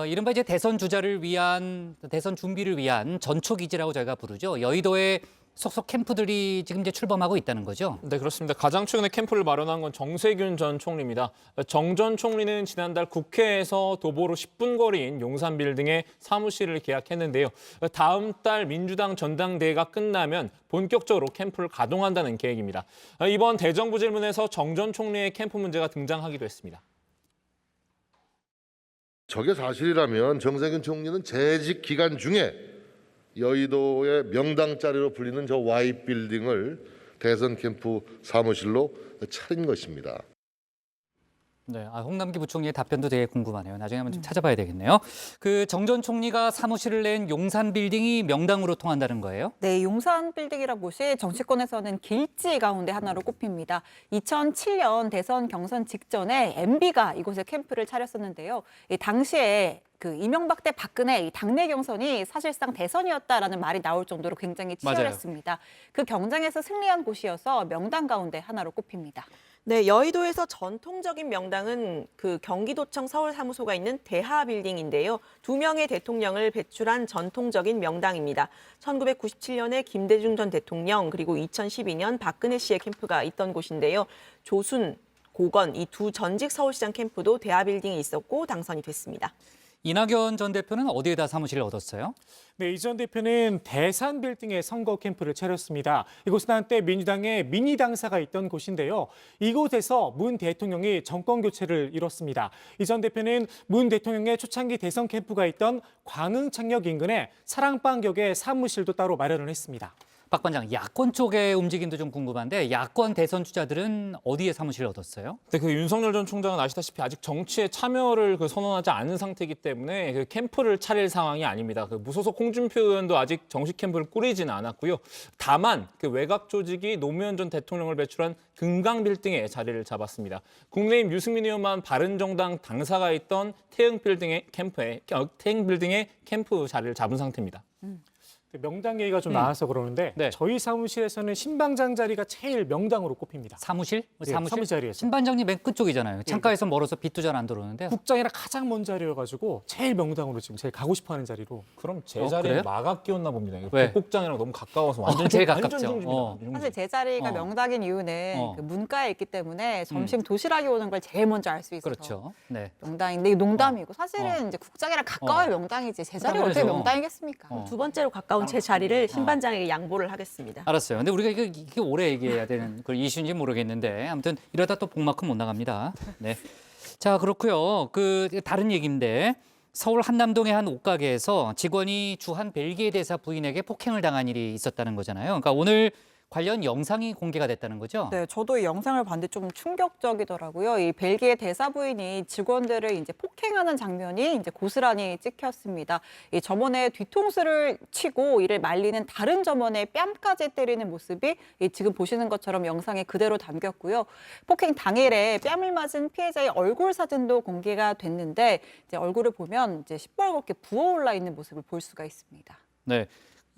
이른바 이제 대선 준비를 위한 전초기지라고 저희가 부르죠. 여의도에 속속 캠프들이 지금 이제 출범하고 있다는 거죠. 네, 그렇습니다. 가장 최근에 캠프를 마련한 건 정세균 전 총리입니다. 정 전 총리는 지난달 국회에서 도보로 10분 거리인 용산빌딩에 사무실을 계약했는데요. 다음 달 민주당 전당대회가 끝나면 본격적으로 캠프를 가동한다는 계획입니다. 이번 대정부 질문에서 정 전 총리의 캠프 문제가 등장하기도 했습니다. 저게 사실이라면 정세균 총리는 재직 기간 중에 여의도의 명당자리로 불리는 저 Y빌딩을 대선 캠프 사무실로 차린 것입니다. 네, 홍남기 부총리의 답변도 되게 궁금하네요. 나중에 한번 좀 찾아봐야 되겠네요. 그 정 전 총리가 사무실을 낸 용산 빌딩이 명당으로 통한다는 거예요? 네, 용산 빌딩이란 곳이 정치권에서는 길지 가운데 하나로 꼽힙니다. 2007년 대선 경선 직전에 MB가 이곳에 캠프를 차렸었는데요. 당시에 그 이명박 대 박근혜 당내 경선이 사실상 대선이었다라는 말이 나올 정도로 굉장히 치열했습니다. 맞아요. 그 경쟁에서 승리한 곳이어서 명당 가운데 하나로 꼽힙니다. 네, 여의도에서 전통적인 명당은 그 경기도청 서울사무소가 있는 대하빌딩인데요. 2명의 대통령을 배출한 전통적인 명당입니다. 1997년에 김대중 전 대통령 그리고 2012년 박근혜 씨의 캠프가 있던 곳인데요. 조순, 고건 이 두 전직 서울시장 캠프도 대하빌딩에 있었고 당선이 됐습니다. 이낙연 전 대표는 어디에다 사무실을 얻었어요? 네, 이 전 대표는 대산 빌딩에 선거 캠프를 차렸습니다. 이곳은 한때 민주당의 미니 당사가 있던 곳인데요. 이곳에서 문 대통령이 정권 교체를 이뤘습니다. 이 전 대표는 문 대통령의 초창기 대선 캠프가 있던 광흥창역 인근에 사랑방 격의 사무실도 따로 마련을 했습니다. 박 반장, 야권 쪽의 움직임도 좀 궁금한데 야권 대선 주자들은 어디에 사무실을 얻었어요? 네, 그 윤석열 전 총장은 아시다시피 아직 정치에 참여를 선언하지 않은 상태이기 때문에 그 캠프를 차릴 상황이 아닙니다. 그 무소속 홍준표 의원도 아직 정식 캠프를 꾸리지는 않았고요. 다만 그 외곽 조직이 노무현 전 대통령을 배출한 금강 빌딩에 자리를 잡았습니다. 국민의힘 유승민 의원만 바른정당 당사가 있던 태흥 빌딩의 캠프 자리를 잡은 상태입니다. 명당 얘기가 좀 나와서 그러는데 네. 저희 사무실에서는 신방장 자리가 제일 명당으로 꼽힙니다. 사무실? 네, 사무실 자리에서. 신반장님 맨 끝쪽이잖아요. 창가에서 멀어서 빛도 잘 안 들어오는데. 국장이랑 가장 먼 자리여가지고 제일 명당으로 지금 제일 가고 싶어하는 자리로. 그럼 제 자리에 마가 끼웠나 봅니다. 왜? 국장이랑 너무 가까워서 완전 제일 가깝죠. 사실 제 자리가 명당인 이유는 그 문가에 있기 때문에 점심 도시락이 오는 걸 제일 먼저 알 수 있어서 그렇죠. 네. 명당인데 이게 농담이고 사실은 이제 국장이랑 가까워야 명당이지 제 자리가 어떻게 명당이겠습니까? 두 번째로 가까운 제 자리를 신반장에게 양보를 하겠습니다. 알았어요. 근데 우리가 이게 오래 얘기해야 되는 그 이슈인지 모르겠는데 아무튼 이러다 또 복만큼 못 나갑니다. 네. 자, 그렇고요. 그 다른 얘기인데 서울 한남동의 한 옷가게에서 직원이 주한 벨기에 대사 부인에게 폭행을 당한 일이 있었다는 거잖아요. 그러니까 오늘 관련 영상이 공개가 됐다는 거죠? 네, 저도 이 영상을 봤는데 좀 충격적이더라고요. 이 벨기에 대사 부인이 직원들을 이제 폭행하는 장면이 이제 고스란히 찍혔습니다. 이 점원의 뒤통수를 치고 이를 말리는 다른 점원의 뺨까지 때리는 모습이 지금 보시는 것처럼 영상에 그대로 담겼고요. 폭행 당일에 뺨을 맞은 피해자의 얼굴 사진도 공개가 됐는데 이제 얼굴을 보면 이제 시뻘겋게 부어올라 있는 모습을 볼 수가 있습니다. 네.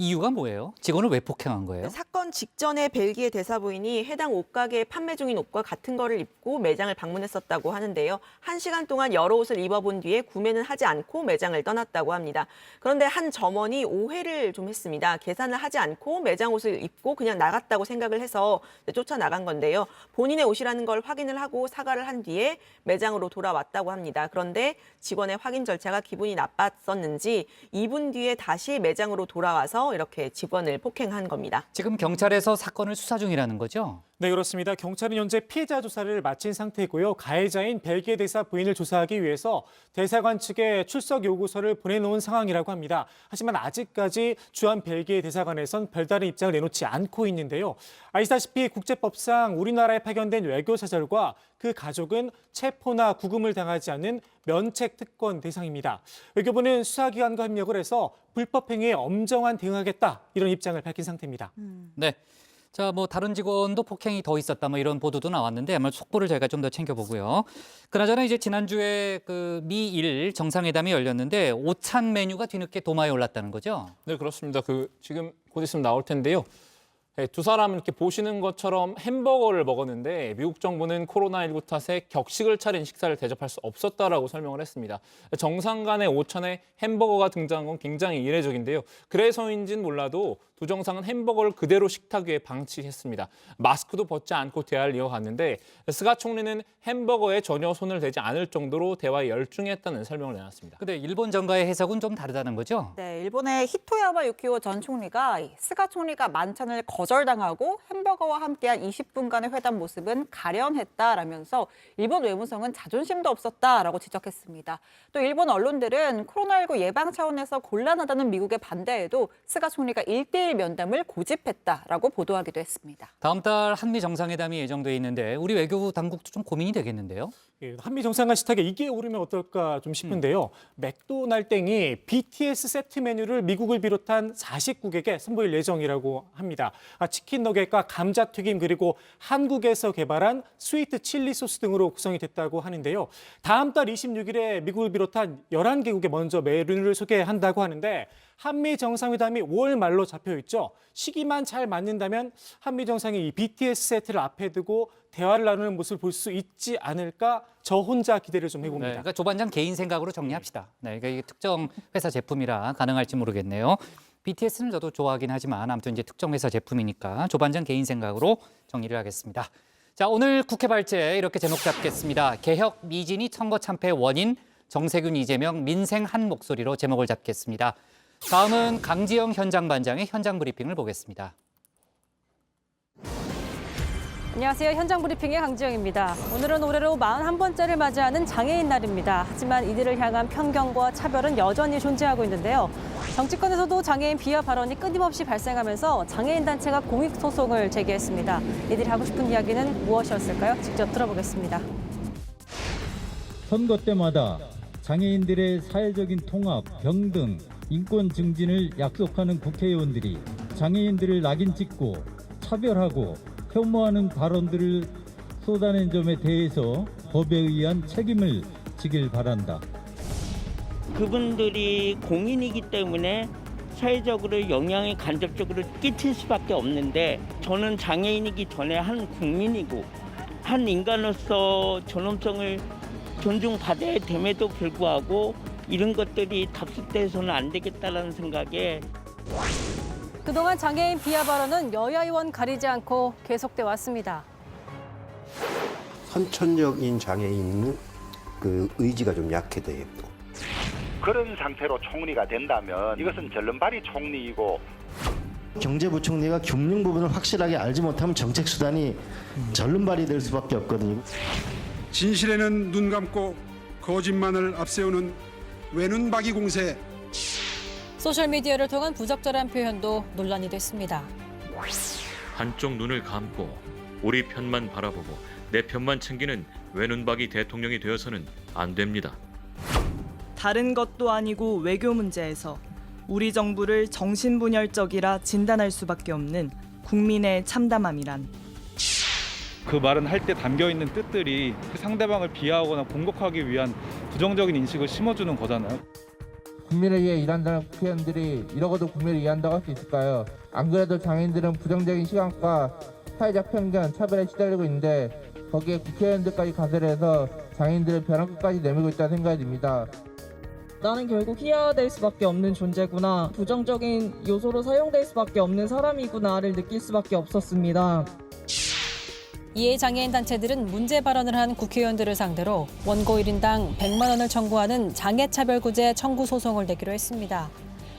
이유가 뭐예요? 직원을 왜 폭행한 거예요? 사건 직전에 벨기에 대사 부인이 해당 옷가게에 판매 중인 옷과 같은 거를 입고 매장을 방문했었다고 하는데요. 1시간 동안 여러 옷을 입어본 뒤에 구매는 하지 않고 매장을 떠났다고 합니다. 그런데 한 점원이 오해를 좀 했습니다. 계산을 하지 않고 매장 옷을 입고 그냥 나갔다고 생각을 해서 쫓아나간 건데요. 본인의 옷이라는 걸 확인을 하고 사과를 한 뒤에 매장으로 돌아왔다고 합니다. 그런데 직원의 확인 절차가 기분이 나빴었는지 2분 뒤에 다시 매장으로 돌아와서 이렇게 직원을 폭행한 겁니다. 지금 경찰에서 사건을 수사 중이라는 거죠? 네, 그렇습니다. 경찰은 현재 피해자 조사를 마친 상태고요. 가해자인 벨기에 대사 부인을 조사하기 위해서 대사관 측에 출석 요구서를 보내놓은 상황이라고 합니다. 하지만 아직까지 주한 벨기에 대사관에선 별다른 입장을 내놓지 않고 있는데요. 아시다시피 국제법상 우리나라에 파견된 외교사절과 그 가족은 체포나 구금을 당하지 않는 면책 특권 대상입니다. 외교부는 수사기관과 협력을 해서 불법 행위에 엄정한 대응하겠다, 이런 입장을 밝힌 상태입니다. 네. 자, 뭐 다른 직원도 폭행이 더 있었다, 뭐 이런 보도도 나왔는데 아마 속보를 저희가 좀 더 챙겨보고요. 그나저나 이제 지난주에 그 미일 정상회담이 열렸는데 오찬 메뉴가 뒤늦게 도마에 올랐다는 거죠? 네, 그렇습니다. 지금 곧 있으면 나올 텐데요. 네, 두 사람은 이렇게 보시는 것처럼 햄버거를 먹었는데 미국 정부는 코로나19 탓에 격식을 차린 식사를 대접할 수 없었다라고 설명을 했습니다. 정상 간의 오찬에 햄버거가 등장한 건 굉장히 이례적인데요. 그래서인지는 몰라도 두 정상은 햄버거를 그대로 식탁 위에 방치했습니다. 마스크도 벗지 않고 대화를 이어갔는데 스가 총리는 햄버거에 전혀 손을 대지 않을 정도로 대화에 열중했다는 설명을 내놨습니다. 근데 일본 정가의 해석은 좀 다르다는 거죠? 네, 일본의 히토야마 유키오 전 총리가 스가 총리가 만찬을 거절당하고 햄버거와 함께한 20분간의 회담 모습은 가련했다라면서 일본 외무성은 자존심도 없었다라고 지적했습니다. 또 일본 언론들은 코로나19 예방 차원에서 곤란하다는 미국의 반대에도 스가 총리가 1대1 면담을 고집했다라고 보도하기도 했습니다. 다음 달 한미 정상회담이 예정돼 있는데 우리 외교부 당국도 좀 고민이 되겠는데요? 예, 한미 정상간 식탁에 이게 오르면 어떨까 좀 싶은데요. 맥도날땡이 BTS 세트 메뉴를 미국을 비롯한 40국에게 선보일 예정이라고 합니다. 치킨 너겟과 감자튀김 그리고 한국에서 개발한 스위트 칠리 소스 등으로 구성이 됐다고 하는데요. 다음 달 26일에 미국을 비롯한 11개국에 먼저 메뉴를 소개한다고 하는데 한미 정상회담이 5월 말로 잡혀 있죠. 시기만 잘 맞는다면 한미 정상이 이 BTS 세트를 앞에 두고 대화를 나누는 모습을 볼 수 있지 않을까, 저 혼자 기대를 좀 해봅니다. 네, 그러니까 조반장 개인 생각으로 정리합시다. 네, 그러니까 이게 특정 회사 제품이라 가능할지 모르겠네요. BTS는 저도 좋아하긴 하지만 아무튼 이제 특정 회사 제품이니까 조반장 개인 생각으로 정리를 하겠습니다. 자, 오늘 국회 발제 이렇게 제목 잡겠습니다. 개혁 미진이 선거 참패의 원인, 정세균 이재명 민생 한 목소리로 제목을 잡겠습니다. 다음은 강지영 현장반장의 현장 브리핑을 보겠습니다. 안녕하세요. 현장 브리핑의 강지영입니다. 오늘은 올해로 41번째를 맞이하는 장애인 날입니다. 하지만 이들을 향한 편견과 차별은 여전히 존재하고 있는데요. 정치권에서도 장애인 비하 발언이 끊임없이 발생하면서 장애인 단체가 공익소송을 제기했습니다. 이들이 하고 싶은 이야기는 무엇이었을까요? 직접 들어보겠습니다. 선거 때마다 장애인들의 사회적인 통합, 평등, 인권 증진을 약속하는 국회의원들이 장애인들을 낙인 찍고 차별하고 혐오하는 발언들을 쏟아낸 점에 대해서 법에 의한 책임을 지길 바란다. 그분들이 공인이기 때문에 사회적으로 영향이 간접적으로 끼칠 수밖에 없는데, 저는 장애인이기 전에 한 국민이고 한 인간으로서 존엄성을 존중받아야 됨에도 불구하고 이런 것들이 답습돼서는 안 되겠다는 생각에 그동안 장애인 비하 발언은 여야 의원 가리지 않고 계속돼 왔습니다. 선천적인 장애인은 그 의지가 좀 약해 돼 있고, 그런 상태로 총리가 된다면 이것은 절름발이 총리이고, 경제부총리가 금융 부분을 확실하게 알지 못하면 정책 수단이 절름발이 될 수밖에 없거든요. 진실에는 눈 감고 거짓말을 앞세우는 외눈박이 공세. 소셜미디어를 통한 부적절한 표현도 논란이 됐습니다. 한쪽 눈을 감고 우리 편만 바라보고 내 편만 챙기는 외눈박이 대통령이 되어서는 안 됩니다. 다른 것도 아니고 외교 문제에서 우리 정부를 정신분열적이라 진단할 수밖에 없는 국민의 참담함이란. 그 말은 할 때 담겨있는 뜻들이 상대방을 비하하거나 공격하기 위한 부정적인 인식을 심어주는 거잖아요. 국민을 위해 일한다는 국회의원들이 이러고도 국민을 이해한다고 할 수 있을까요? 안 그래도 장애인들은 부정적인 시각과 사회적 편견, 차별에 시달리고 있는데 거기에 국회의원들까지 가세해서 장애인들을 벼랑 끝까지 내밀고 있다는 생각이 듭니다. 나는 결국 희화될 수밖에 없는 존재구나, 부정적인 요소로 사용될 수밖에 없는 사람이구나를 느낄 수밖에 없었습니다. 이에 장애인 단체들은 문제 발언을 한 국회의원들을 상대로 원고 1인당 100만 원을 청구하는 장애차별구제 청구 소송을 내기로 했습니다.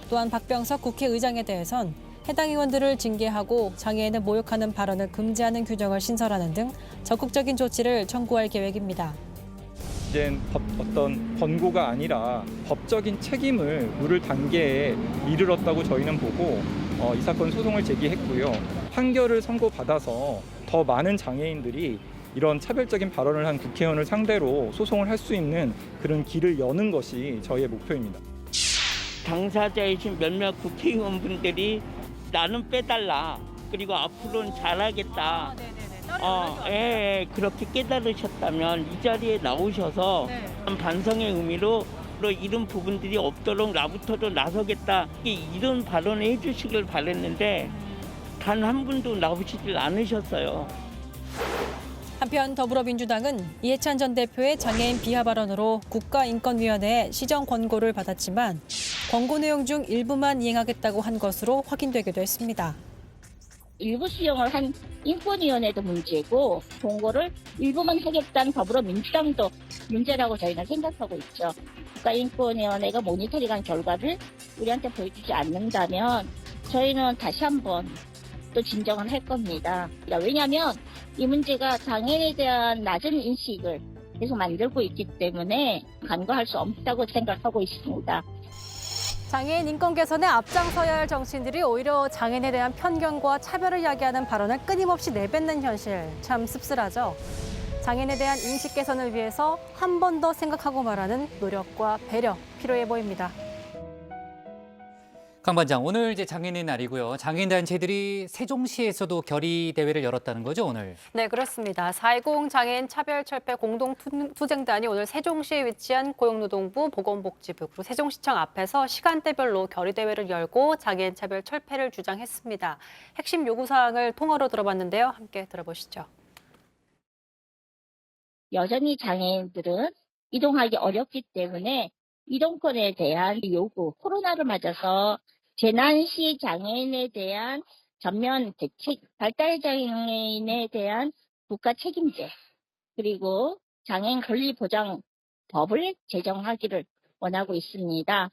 또한 박병석 국회의장에 대해선 해당 의원들을 징계하고 장애인을 모욕하는 발언을 금지하는 규정을 신설하는 등 적극적인 조치를 청구할 계획입니다. 이젠 어떤 권고가 아니라 법적인 책임을 물을 단계에 이르렀다고 저희는 보고 이 사건 소송을 제기했고요. 판결을 선고받아서 더 많은 장애인들이 이런 차별적인 발언을 한 국회의원을 상대로 소송을 할 수 있는 그런 길을 여는 것이 저희의 목표입니다. 당사자이신 몇몇 국회의원분들이 나는 빼달라. 그리고 앞으로는 잘하겠다. 그렇게 깨달으셨다면 이 자리에 나오셔서 반성의 의미로 이런 부분들이 없도록 나부터도 나서겠다. 이런 발언을 해주시길 바랬는데 단 한 분도 나오시질 않으셨어요. 한편 더불어민주당은 이해찬 전 대표의 장애인 비하 발언으로 국가인권위원회에 시정 권고를 받았지만 권고 내용 중 일부만 이행하겠다고 한 것으로 확인되기도 했습니다. 일부 수용을 한 인권위원회도 문제고 권고를 일부만 하겠다는 더불어민주당도 문제라고 저희는 생각하고 있죠. 국가인권위원회가 모니터링한 결과를 우리한테 보여주지 않는다면 저희는 다시 한번 또 진정을 할 겁니다. 왜냐하면 이 문제가 장애인에 대한 낮은 인식을 계속 만들고 있기 때문에 간과할 수 없다고 생각하고 있습니다. 장애인 인권 개선에 앞장서야 할 정치인들이 오히려 장애인에 대한 편견과 차별을 야기하는 발언을 끊임없이 내뱉는 현실, 참 씁쓸하죠. 장애인에 대한 인식 개선을 위해서 한 번 더 생각하고 말하는 노력과 배려 필요해 보입니다. 강 반장, 오늘 이제 장애인의 날이고요. 장애인 단체들이 세종시에서도 결의 대회를 열었다는 거죠, 오늘? 네, 그렇습니다. 4.20 장애인 차별철폐 공동투쟁단이 오늘 세종시에 위치한 고용노동부, 보건복지부, 그리고 세종시청 앞에서 시간대별로 결의 대회를 열고 장애인 차별 철폐를 주장했습니다. 핵심 요구사항을 통화로 들어봤는데요. 함께 들어보시죠. 여전히 장애인들은 이동하기 어렵기 때문에 이동권에 대한 요구, 코로나를 맞아서 재난시 장애인에 대한 전면 대책, 발달장애인에 대한 국가 책임제, 그리고 장애인 권리 보장 법을 제정하기를 원하고 있습니다.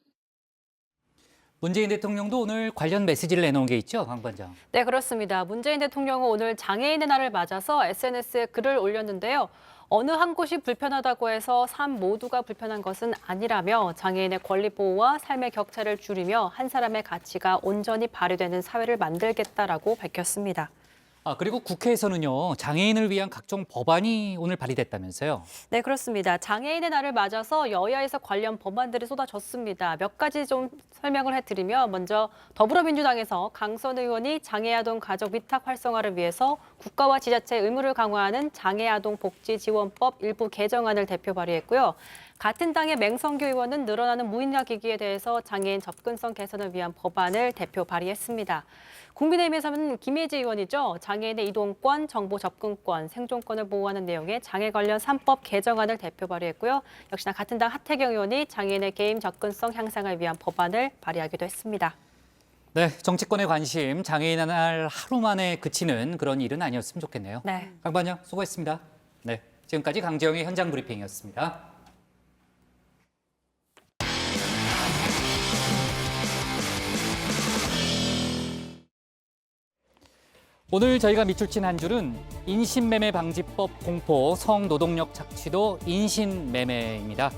문재인 대통령도 오늘 관련 메시지를 내놓은 게 있죠, 강 반장? 네, 그렇습니다. 문재인 대통령은 오늘 장애인의 날을 맞아서 SNS에 글을 올렸는데요. 어느 한 곳이 불편하다고 해서 삶 모두가 불편한 것은 아니라며 장애인의 권리 보호와 삶의 격차를 줄이며 한 사람의 가치가 온전히 발휘되는 사회를 만들겠다라고 밝혔습니다. 그리고 국회에서는요, 장애인을 위한 각종 법안이 오늘 발의됐다면서요? 네, 그렇습니다. 장애인의 날을 맞아서 여야에서 관련 법안들이 쏟아졌습니다. 몇 가지 좀 설명을 해드리면 먼저 더불어민주당에서 강선 의원이 장애아동 가족 위탁 활성화를 위해서 국가와 지자체의 의무를 강화하는 장애아동 복지지원법 일부 개정안을 대표 발의했고요. 같은 당의 맹성규 의원은 늘어나는 무인화 기기에 대해서 장애인 접근성 개선을 위한 법안을 대표 발의했습니다. 국민의힘에서는 김혜지 의원이죠. 장애인의 이동권, 정보 접근권, 생존권을 보호하는 내용의 장애 관련 3법 개정안을 대표 발의했고요. 역시나 같은 당 하태경 의원이 장애인의 게임 접근성 향상을 위한 법안을 발의하기도 했습니다. 네, 정치권의 관심, 장애인의 날 하루 만에 그치는 그런 일은 아니었으면 좋겠네요. 네. 강 반장, 수고했습니다. 네, 지금까지 강재영의 현장 브리핑이었습니다. 오늘 저희가 밑줄 친 한 줄은 인신매매 방지법 공포, 성노동력 착취도 인신매매입니다.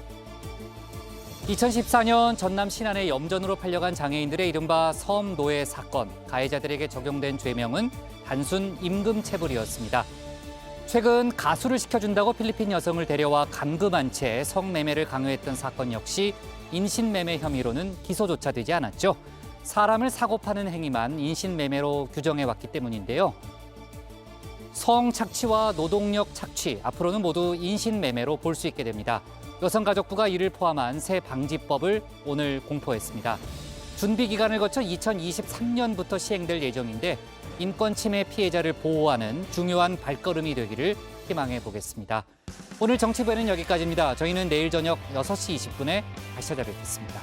2014년 전남 신안의 염전으로 팔려간 장애인들의 이른바 섬노예 사건, 가해자들에게 적용된 죄명은 단순 임금체불이었습니다. 최근 가수를 시켜준다고 필리핀 여성을 데려와 감금한 채 성매매를 강요했던 사건 역시 인신매매 혐의로는 기소조차 되지 않았죠. 사람을 사고 파는 행위만 인신매매로 규정해왔기 때문인데요. 성착취와 노동력 착취, 앞으로는 모두 인신매매로 볼 수 있게 됩니다. 여성가족부가 이를 포함한 새 방지법을 오늘 공포했습니다. 준비 기간을 거쳐 2023년부터 시행될 예정인데 인권 침해 피해자를 보호하는 중요한 발걸음이 되기를 희망해 보겠습니다. 오늘 정치부에는 여기까지입니다. 저희는 내일 저녁 6시 20분에 다시 찾아뵙겠습니다.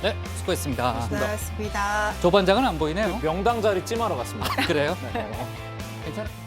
네, 수고했습니다. 수고하셨습니다. 조 반장은 안 보이네요. 명당 자리 찜하러 갔습니다. 그래요? 네. 괜찮아요.